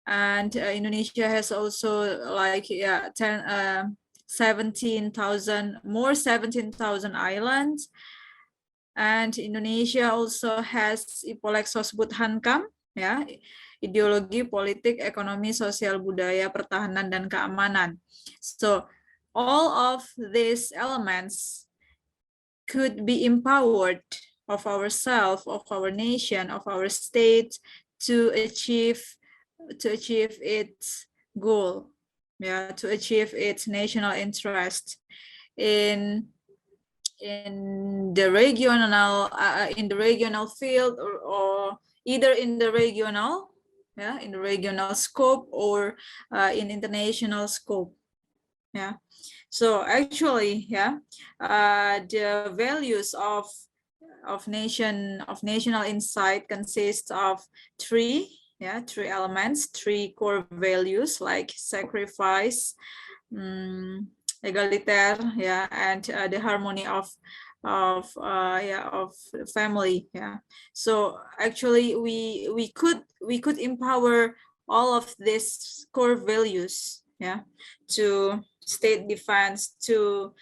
And Indonesia has also like 17,000 islands. And Indonesia also has Ipolexosbud Hankam, ya, ideologi politik, ekonomi, sosial, budaya, pertahanan, dan keamanan. So all of these elements could be empowered of ourselves, of our nation, of our state to achieve its goal, yeah, to achieve its national interest in the regional field, or either in the regional, yeah, in the regional scope, or in international scope, yeah. So actually, yeah, the values of national insight consists of three elements, three core values, like sacrifice, egalitaire, yeah, and the harmony of family. Yeah, so actually we could empower all of these core values, yeah, to state defense, to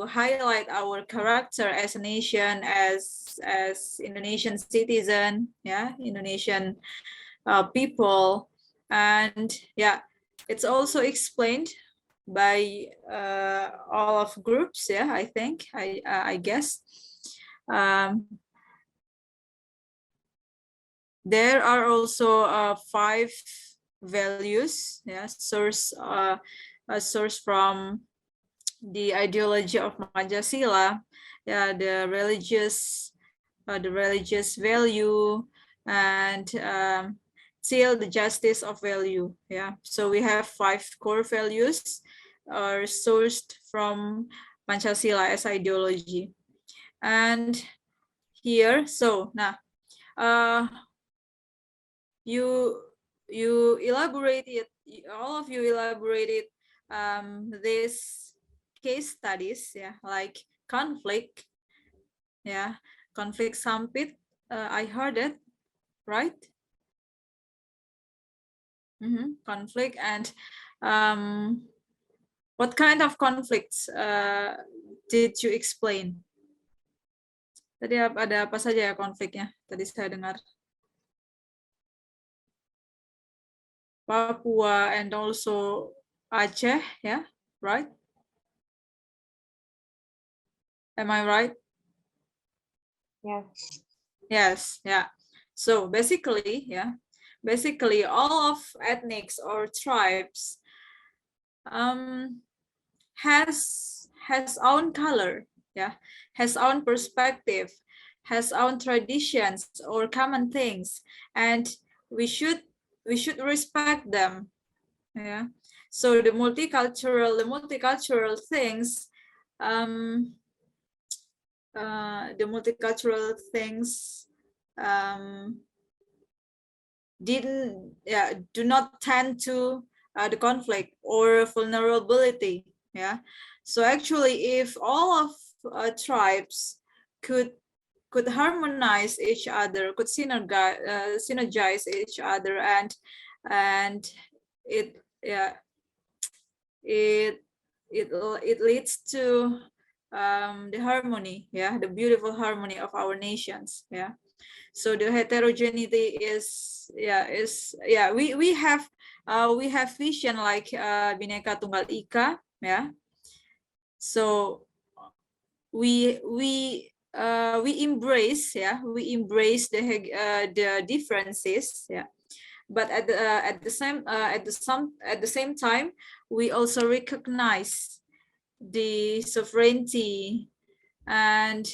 highlight our character as a nation, as Indonesian citizen, yeah, Indonesian people. And yeah, it's also explained by all of groups, yeah, I think, I guess. There are also 5 values, yeah, source from the ideology of Pancasila, yeah, the religious value, and till the justice of value. Yeah, so we have 5 core values are sourced from Pancasila as ideology. And here, so now you elaborated, all of you elaborated these case studies, yeah, like conflict, yeah, conflict Sampit, I heard it, right? Conflict. And what kind of conflicts did you explain? Tadi ada apa saja ya konfliknya? Tadi saya dengar Papua and also Aceh, yeah, right? Am I right? Yes. Yes, yeah. So basically, yeah, basically all of ethnics or tribes has own color, yeah, has own perspective, has own traditions or common things, and we should respect them, yeah. So the multicultural things, do not tend to the conflict or vulnerability, yeah. So actually, if all of tribes could harmonize each other, could synergize each other, and it it leads to the harmony, yeah, the beautiful harmony of our nations, yeah. So the heterogeneity is we have vision like Bhinneka Tunggal Ika, yeah. So we embrace, yeah, we embrace the differences, yeah, but at the same time we also recognize the sovereignty and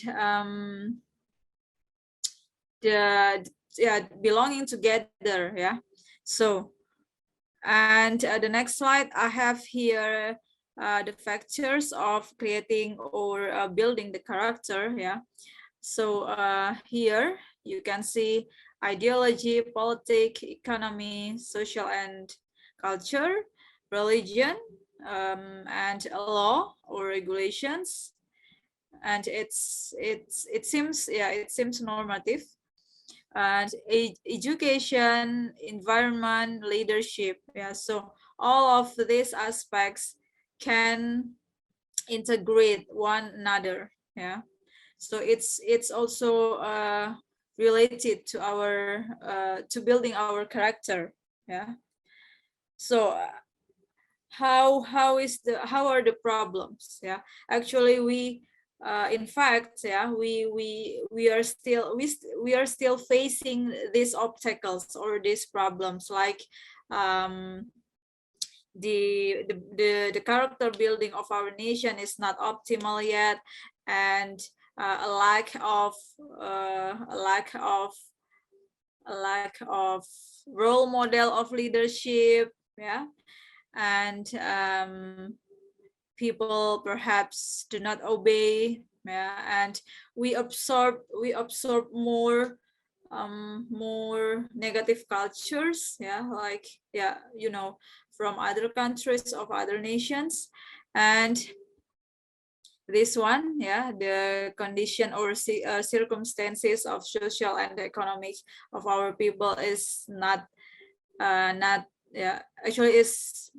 the belonging together, yeah. So, and the next slide I have here the factors of creating or building the character, yeah. So here you can see ideology, politics, economy, social and culture, religion, and law or regulations, and it seems normative, and education, environment, leadership, yeah. So all of these aspects can integrate one another, yeah. So it's also related to our to building our character, yeah. So how are the problems, yeah? Actually we in fact, yeah, we are still facing these obstacles or these problems, like the character building of our nation is not optimal yet, and a lack of role model of leadership, yeah. And people perhaps do not obey, yeah. And we absorb more negative cultures, yeah, like, yeah, you know, from other countries, of other nations. And this one, yeah, the condition or circumstances of social and economic of our people is not yeah, actually is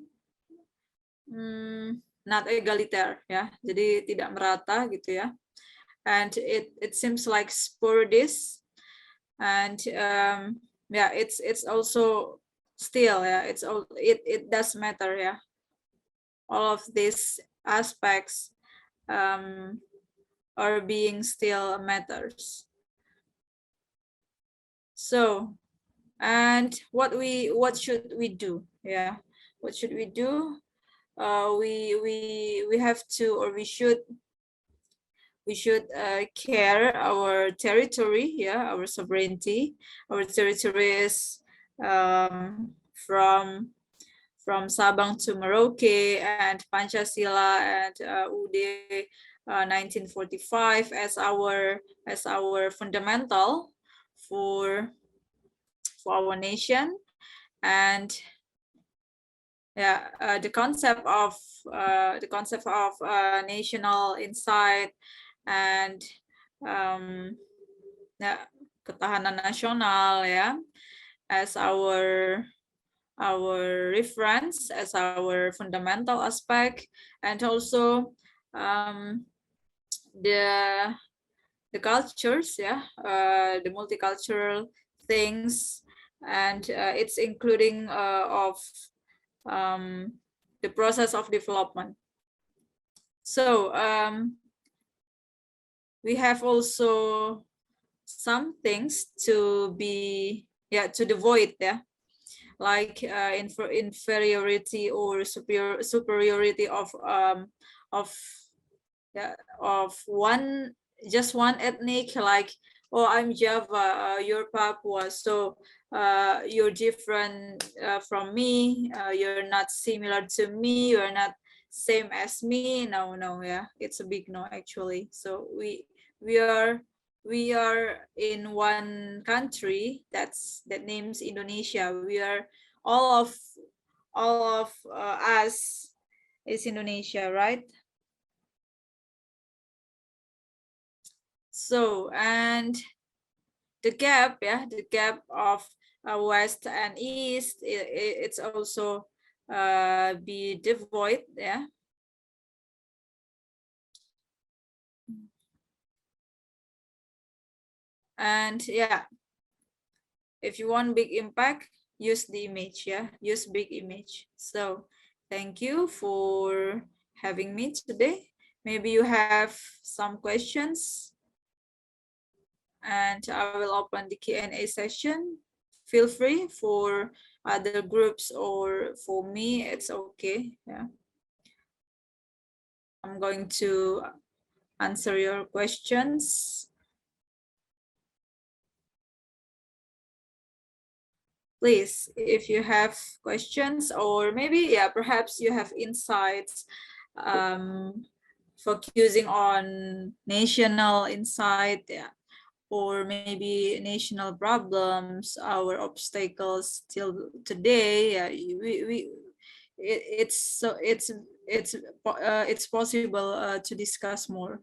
not egalitaire, ya, jadi tidak merata gitu ya, and it seems like sporadic, and yeah, it's also still, yeah, it does matter, yeah, all of these aspects are being still matters. So, and what should we do? Yeah, what should we do? We have to, or we should care our territory, yeah, our sovereignty. Our territory is from Sabang to Merauke, and Pancasila and UUD 1945 as our fundamental for our nation. And yeah, the concept of national insight and yeah, ketahanan nasional, yeah, as our reference, as our fundamental aspect, and also the cultures, yeah, the multicultural things, and it's including of the process of development. So we have also some things to be, yeah, to avoid, yeah, like inferiority or superiority of just one ethnic, like, oh, I'm Java, you're Papua, so you're different from me, you're not similar to me, you're not same as me. No, yeah, it's a big no, actually. So we are in one country that names Indonesia. We are all of us is Indonesia, right? So, and the gap, yeah, the gap of west and east, it's also be devoid, yeah. And yeah, if you want big impact, use the image, yeah, use big image. So thank you for having me today. Maybe you have some questions, and I will open the Q&A session. Feel free for other groups or for me, it's okay. Yeah, I'm going to answer your questions. Please, if you have questions, or maybe, yeah, perhaps you have insights focusing on national insight, yeah, or maybe national problems, our obstacles till today. Yeah, it's possible to discuss more,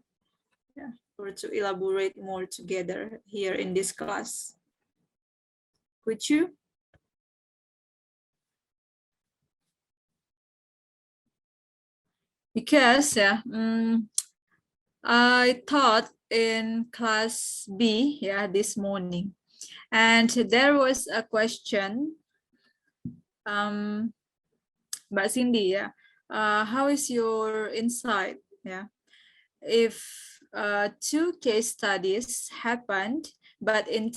yeah, or to elaborate more together here in this class. Could you? Because yeah, I taught in class B, yeah, this morning, and there was a question, Mbak Cindy, yeah, how is your insight, yeah, if two case studies happened, but in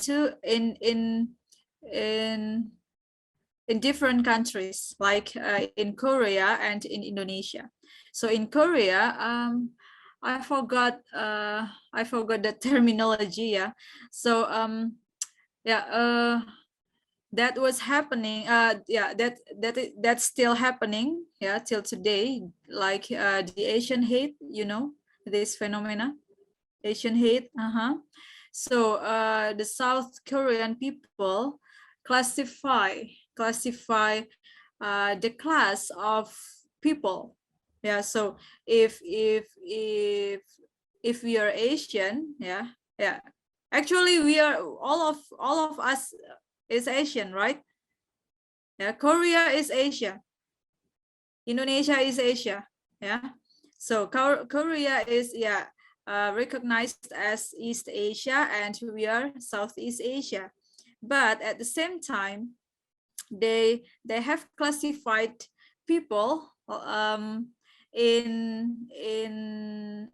different countries, like in Korea and in Indonesia. So in Korea, I forgot the terminology, yeah. So yeah, that was happening. Yeah, that's still happening, yeah, till today. Like the Asian hate, you know, this phenomena, Asian hate. So the South Korean people classify the class of people Yeah, so if we are Asian, yeah, actually we are all of us is Asian, right? Yeah, Korea is Asia, Indonesia is Asia, yeah. So Korea is recognized as East Asia, and we are Southeast Asia. But at the same time, they have classified people in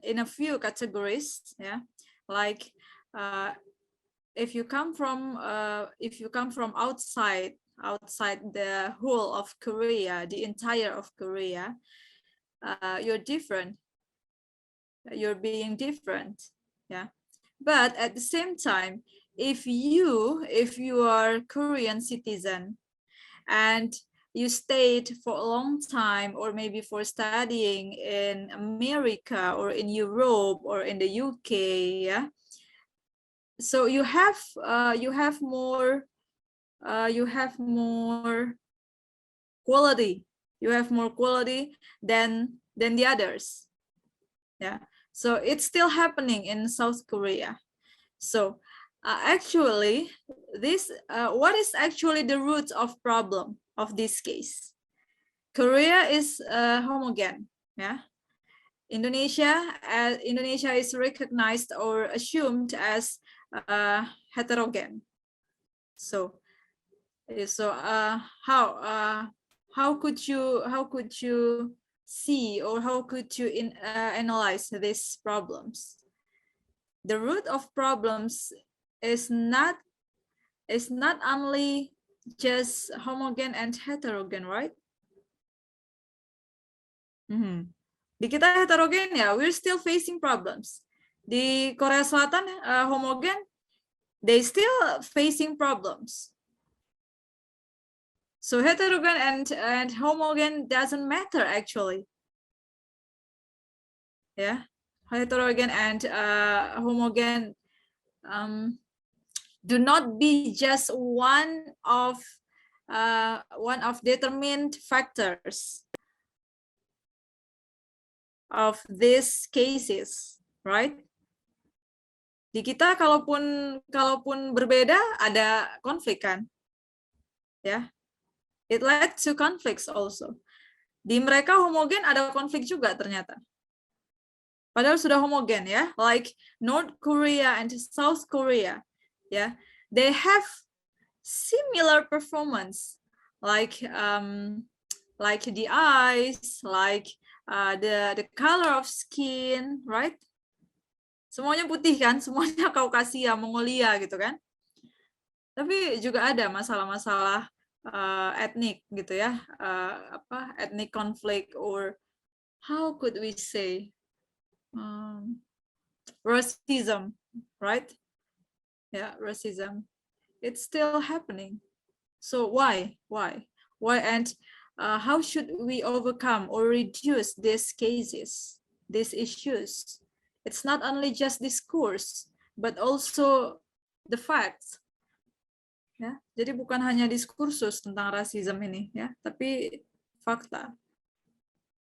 a few categories, yeah, like if you come from outside the whole of Korea, the entire of Korea, you're different, you're being different, yeah. But at the same time, if you are Korean citizen and you stayed for a long time, or maybe for studying in America or in Europe or in the UK, yeah, so you have more quality, than the others, yeah. So it's still happening in South Korea. So actually this what is actually the root of problem of this case? Korea is homogen, yeah. Indonesia is recognized or assumed as heterogen. So how could you see, or how could you analyze these problems? The root of problems is not only just homogen and heterogen, right? Di kita heterogen, ya, we're still facing problems. Di Korea Selatan homogen, they still facing problems. So heterogen and homogen doesn't matter actually. Yeah, heterogen and homogen do not be just one of determined factors of these cases, right? Di kita kalaupun berbeda ada konflik kan? Ya. It led to conflicts also. Di mereka homogen ada konflik juga ternyata. Padahal sudah homogen, ya. Like North Korea and South Korea, yeah. They have similar performance, like the eyes, like the color of skin, right? Semuanya putih kan, semuanya Kaukasia, Mongolia gitu kan. Tapi juga ada masalah-masalah etnik gitu ya, ethnic conflict, or how could we say racism, right? Yeah, racism. It's still happening. So why, and how should we overcome or reduce these cases, these issues? It's not only just discourse, but also the facts. Ya, jadi bukan hanya diskursus tentang rasisme ini, ya, tapi fakta.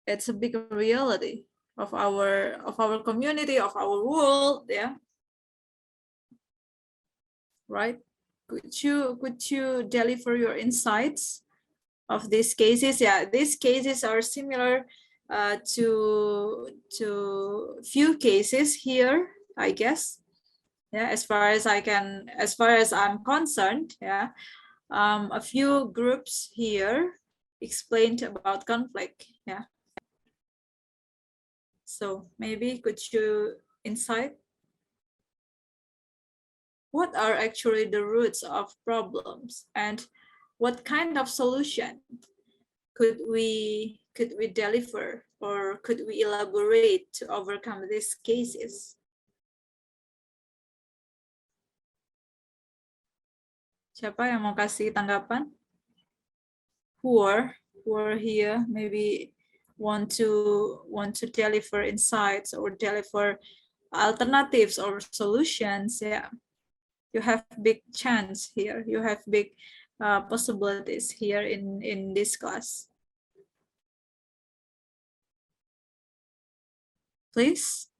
It's a big reality of our community, of our world, yeah. Right? Could you deliver your insights of these cases? Yeah, these cases are similar to few cases here, I guess. Yeah, as far as I'm concerned, yeah, a few groups here explained about conflict, yeah. So maybe could you insight what are actually the roots of problems, and what kind of solution could we deliver, or could we elaborate to overcome these cases? Siapa yang mau kasih tanggapan? Who are here maybe want to deliver insights or deliver alternatives or solutions? Yeah, you have big chance here. You have big possibilities here in this class. please.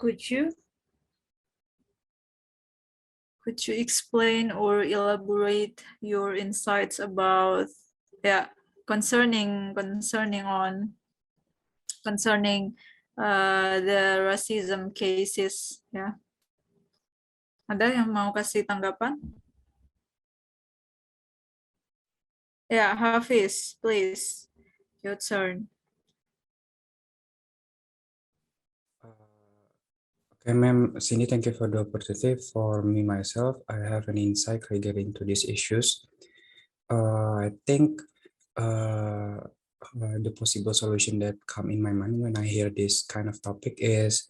Could you explain or elaborate your insights about concerning the racism cases ya? Ada yang mau kasih tanggapan? Ya, Hafiz, please. Your turn. Okay, ma'am, Cindy, thank you for the opportunity. For me, myself, I have an insight regarding to these issues. I think the possible solution that come in my mind when I hear this kind of topic is,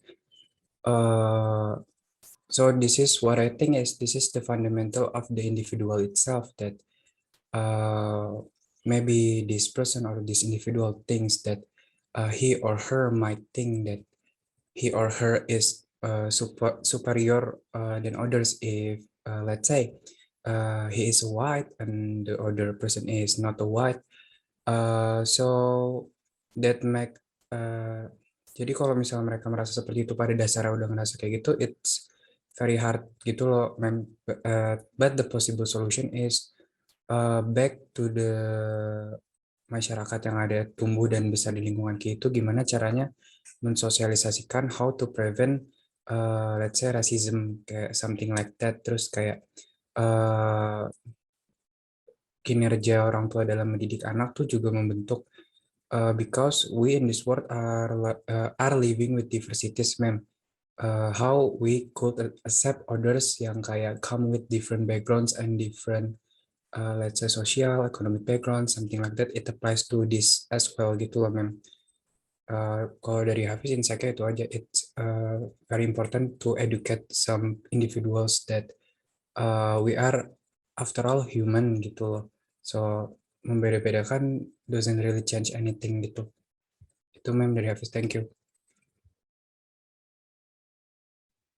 so this is what I think is, this is the fundamental of the individual itself, that maybe this person or this individual thinks that he or her might think that he or her is superior than others if, let's say, he is white and the other person is not a white. So that make jadi kalau misalnya mereka merasa seperti itu pada dasarnya udah ngerasa kayak gitu, it's very hard gitu loh, but the possible solution is back to the masyarakat yang ada tumbuh dan besar di lingkungan kita, gimana caranya mensosialisasikan how to prevent let's say racism, kayak something like that. Terus kayak kinerja orang tua dalam mendidik anak tuh juga membentuk, because we in this world are living with diversities, ma'am. How we could accept others yang kayak come with different backgrounds and different let's say social, economic background, something like that. It applies to this as well gitu loh, ma'am. Kalau dari Hafiz, insight-nya itu aja. It's very important to educate some individuals that we are after all human gitu loh. So membeda-bedakan doesn't really change anything gitu. Itu ma'am dari Hafiz. Thank you.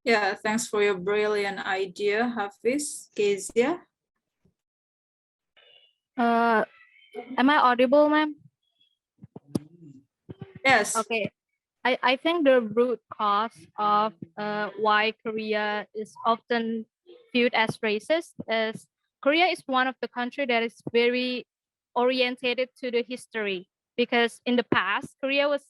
Yeah, thanks for your brilliant idea, Hafiz. Kezia? Am I audible, ma'am? Yes. Okay. I think the root cause of why Korea is often viewed as racist is Korea is one of the country that is very orientated to the history, because in the past Korea was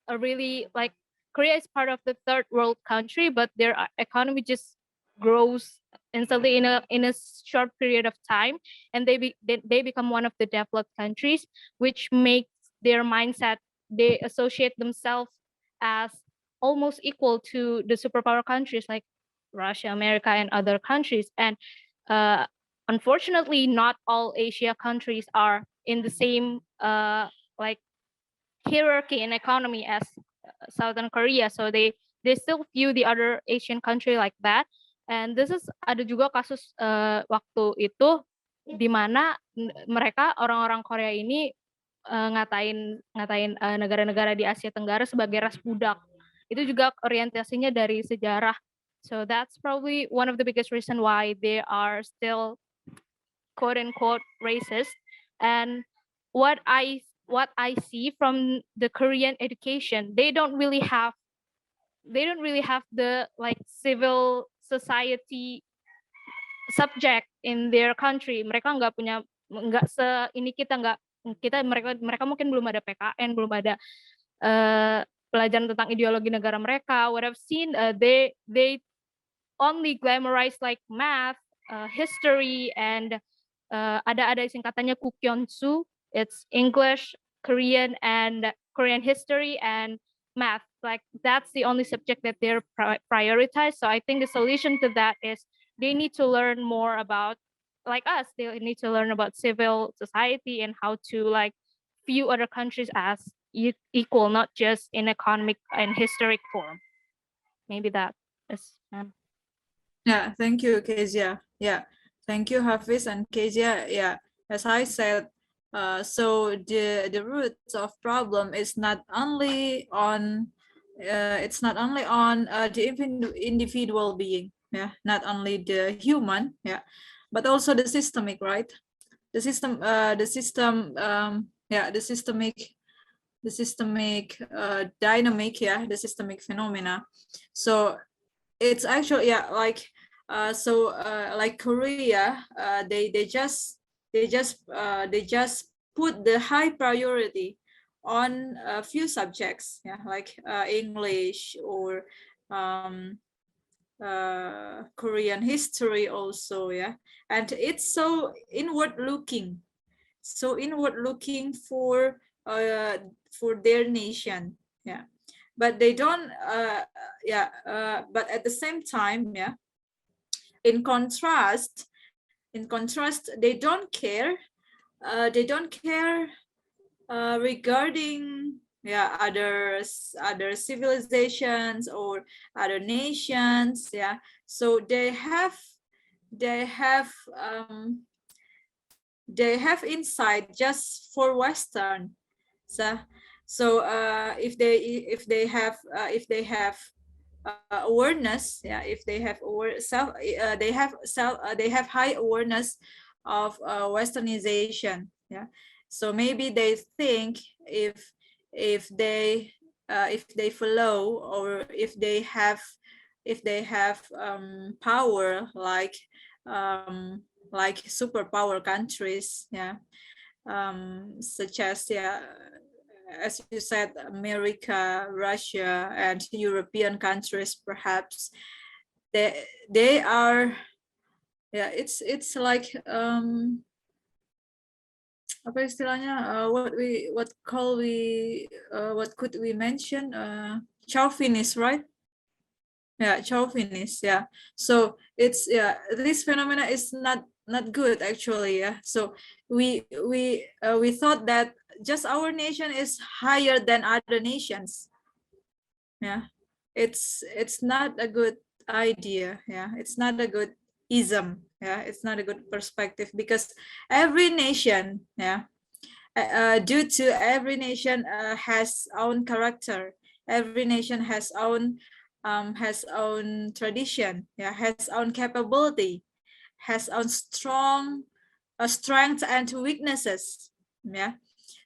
a really like Korea is part of the third world country, but their economy just grows instantly in a short period of time, and they become one of the developed countries, which makes their mindset, they associate themselves as almost equal to the superpower countries like Russia, America, and other countries. And unfortunately, not all Asia countries are in the same like hierarchy in economy as Southern Korea, so they still view the other Asian country like that. And this is ada juga kasus waktu itu di mana mereka orang-orang Korea ini ngatain negara-negara di Asia Tenggara sebagai ras budak. Itu juga orientasinya dari sejarah. So that's probably one of the biggest reason why they are still quote unquote racist. And what I see from the Korean education, they don't really have the like civil society subject in their country. Mereka nggak ini mereka mungkin belum ada PKN, belum ada pelajaran tentang ideologi negara mereka. What I've seen, they only glamorize like math, history, and ada singkatannya Kukyonsu. It's English, Korean, and Korean history and math. Like that's the only subject that they're prioritized. So I think the solution to that is they need to learn more about, like us, they need to learn about civil society and how to like view other countries as equal, not just in economic and historic form. Maybe that is. Yeah, thank you, Kezia. Yeah, thank you, Hafiz and Kezia. Yeah, as I said, so the roots of problem is not only on the individual being, yeah, not only the human, yeah, but also the systemic, right? The system, yeah, the systemic dynamic, yeah, the systemic phenomena. So it's actually, yeah, like like Korea, they just put the high priority on a few subjects, yeah, like English or Korean history also, yeah, and it's so inward looking for their nation, yeah, but they don't but at the same time, yeah, in contrast they don't care regarding, yeah, other civilizations or other nations, yeah, so they have insight just for Western. So if they have awareness, yeah, if they have they have high awareness of Westernization, yeah, so maybe they think if they follow, or if they have power like superpower countries, yeah, such as, yeah, as you said, America, Russia, and European countries, perhaps they are, yeah, it's like apa istilahnya, what could we mention, chauvinist, right? Yeah, chauvinist, yeah. So it's, yeah, this phenomena is not good actually, yeah. So we thought that just our nation is higher than other nations, yeah. It's not a good idea, yeah. It's not a good ism, yeah. It's not a good perspective, because every nation, yeah, due to every nation has own character, every nation has own tradition, yeah, has own capability, has own strengths and weaknesses, yeah.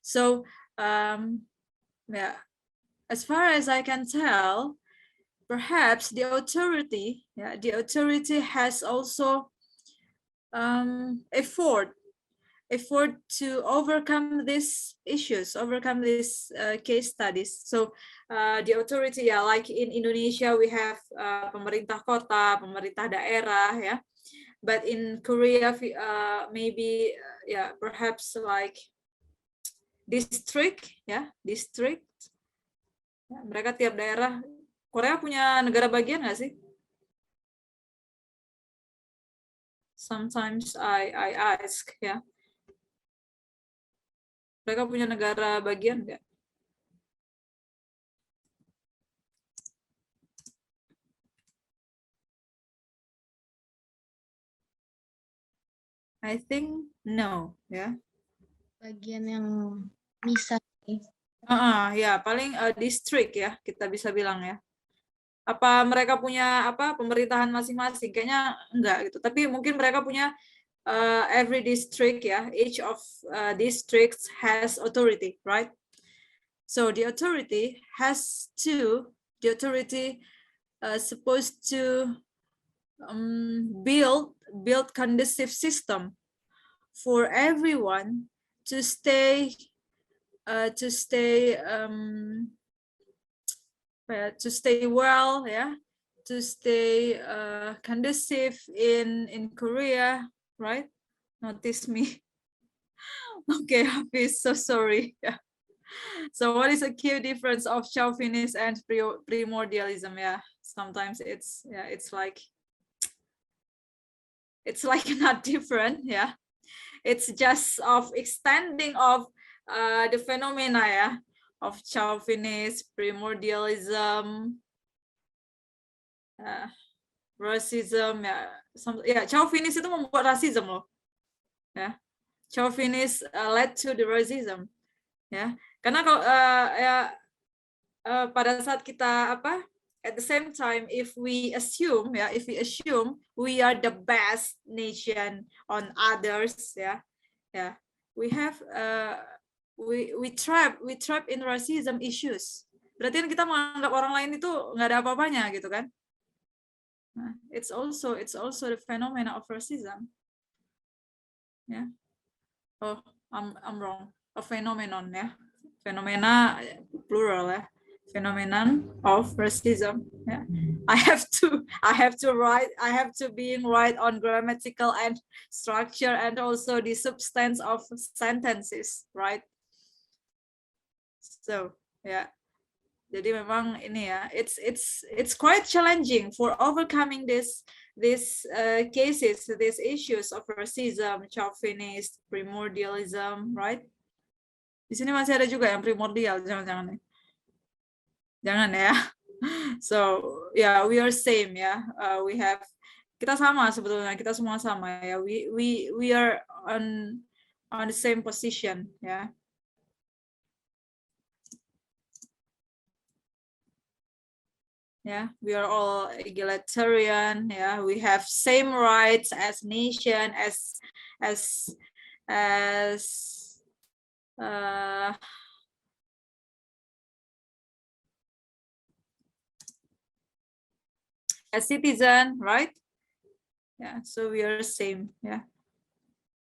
So yeah, as far as I can tell, perhaps the authority, yeah, the authority has also effort to overcome these issues, overcome these case studies. So the authority, yeah, like in Indonesia we have pemerintah kota, pemerintah daerah, yeah. But in Korea, maybe, yeah, perhaps like district, yeah, district. Ya, mereka tiap daerah. Korea punya negara bagian nggak sih? Sometimes I ask, ya. Mereka punya negara bagian nggak? I think no, ya. Bagian yang misal. Ya, paling distrik ya, kita bisa bilang ya. Apa mereka punya pemerintahan masing-masing? Kayaknya enggak gitu. Tapi mungkin mereka punya every district, ya, each of districts has authority, right? So the authority supposed to build conducive system for everyone to stay well, yeah, to stay conducive in Korea, right? Notice me. Okay, Hafiz, so sorry. Yeah. So what is a key difference of chauvinism and primordialism? Yeah, sometimes it's like not different, yeah. It's just of extending of the phenomena ya of chauvinism, primordialism, racism ya. Chauvinism itu membuat rasisme loh. Ya, chauvinism led to the racism. Ya, karena kalau pada saat kita at the same time, if we assume we are the best nation on others, we have we trap in racism issues. Berarti kan kita menganggap orang lain itu nggak ada apa-apanya gitu kan? Nah, it's also the phenomena of racism. Yeah. Oh, I'm wrong. A phenomenon, yeah. Phenomena plural, yeah. Phenomenon of racism. Yeah. I have to be right on grammatical and structure and also the substance of sentences, right? So, yeah. Jadi memang ini ya, it's quite challenging for overcoming these cases, these issues of racism, chauvinism, primordialism, right? Di sini masih ada juga yang primordial, jangan ya. So yeah, we are same ya. Kita sama sebetulnya, kita semua sama ya. We are on the same position ya. Yeah, we are all egalitarian. Yeah, we have same rights as nation, as citizen, right? Yeah, so we are same. Yeah,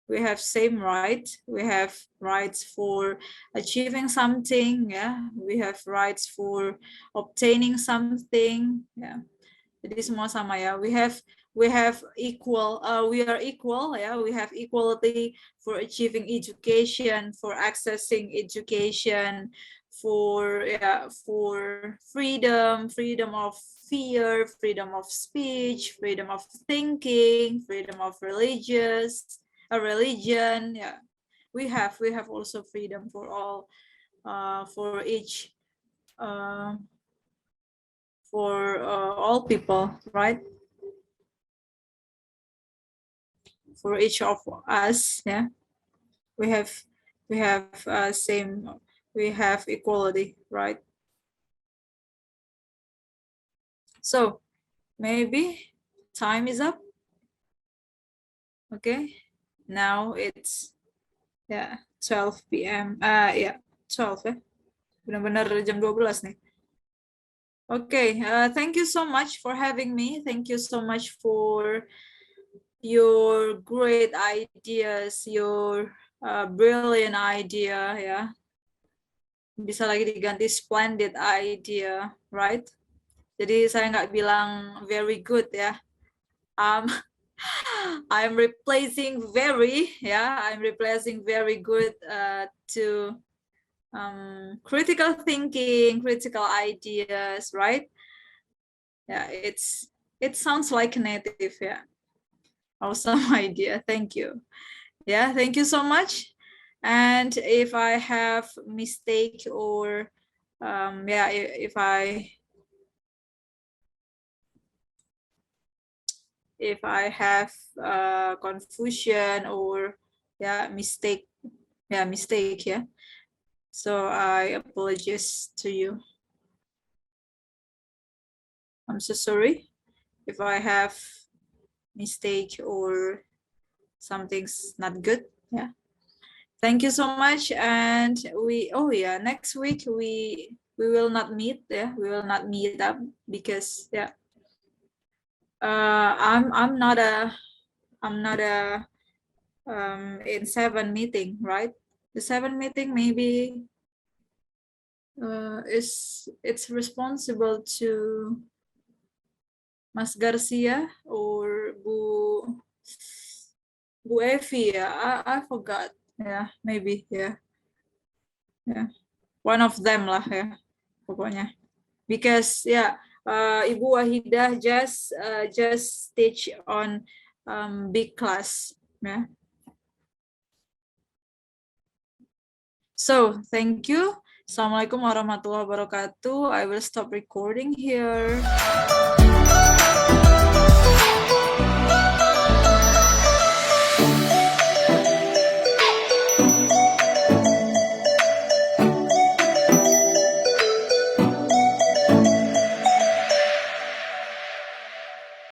we have same right. We have rights for achieving something. Yeah, we have rights for obtaining something. Yeah, jadi semua sama ya. We are equal. Yeah, we have equality for achieving education, for accessing education, for freedom of fear, freedom of speech, freedom of thinking, freedom of religion. Yeah, we have also freedom for all, for each, for all people, right? For each of us, yeah, we have same, we have equality, right? So maybe time is up. Okay, now it's 12 p.m. 12 ya. Benar-benar jam 12 nih. Okay, thank you so much for having me. Thank you so much for your great ideas, your brilliant idea, ya. Bisa lagi diganti splendid idea, right? Jadi saya nggak bilang very good ya. I'm replacing very, I'm replacing very good to critical thinking, critical ideas, right? Yeah, it sounds like native, yeah. Awesome idea, thank you. Yeah, thank you so much. And if I have mistake or if I have confusion or mistake, so I apologize to you. I'm so sorry if I have mistake or something's not good. Yeah, thank you so much. And next week we will not meet. We will not meet up because I'm not a in 7 meeting, right? The 7 meeting maybe it's responsible to Mas Garcia or Bu Evi. I forgot. Yeah, maybe. Yeah, one of them lah ya, pokoknya. Because Ibu Wahidah just teach on big class. Yeah. So, thank you. Assalamualaikum warahmatullahi wabarakatuh. I will stop recording here.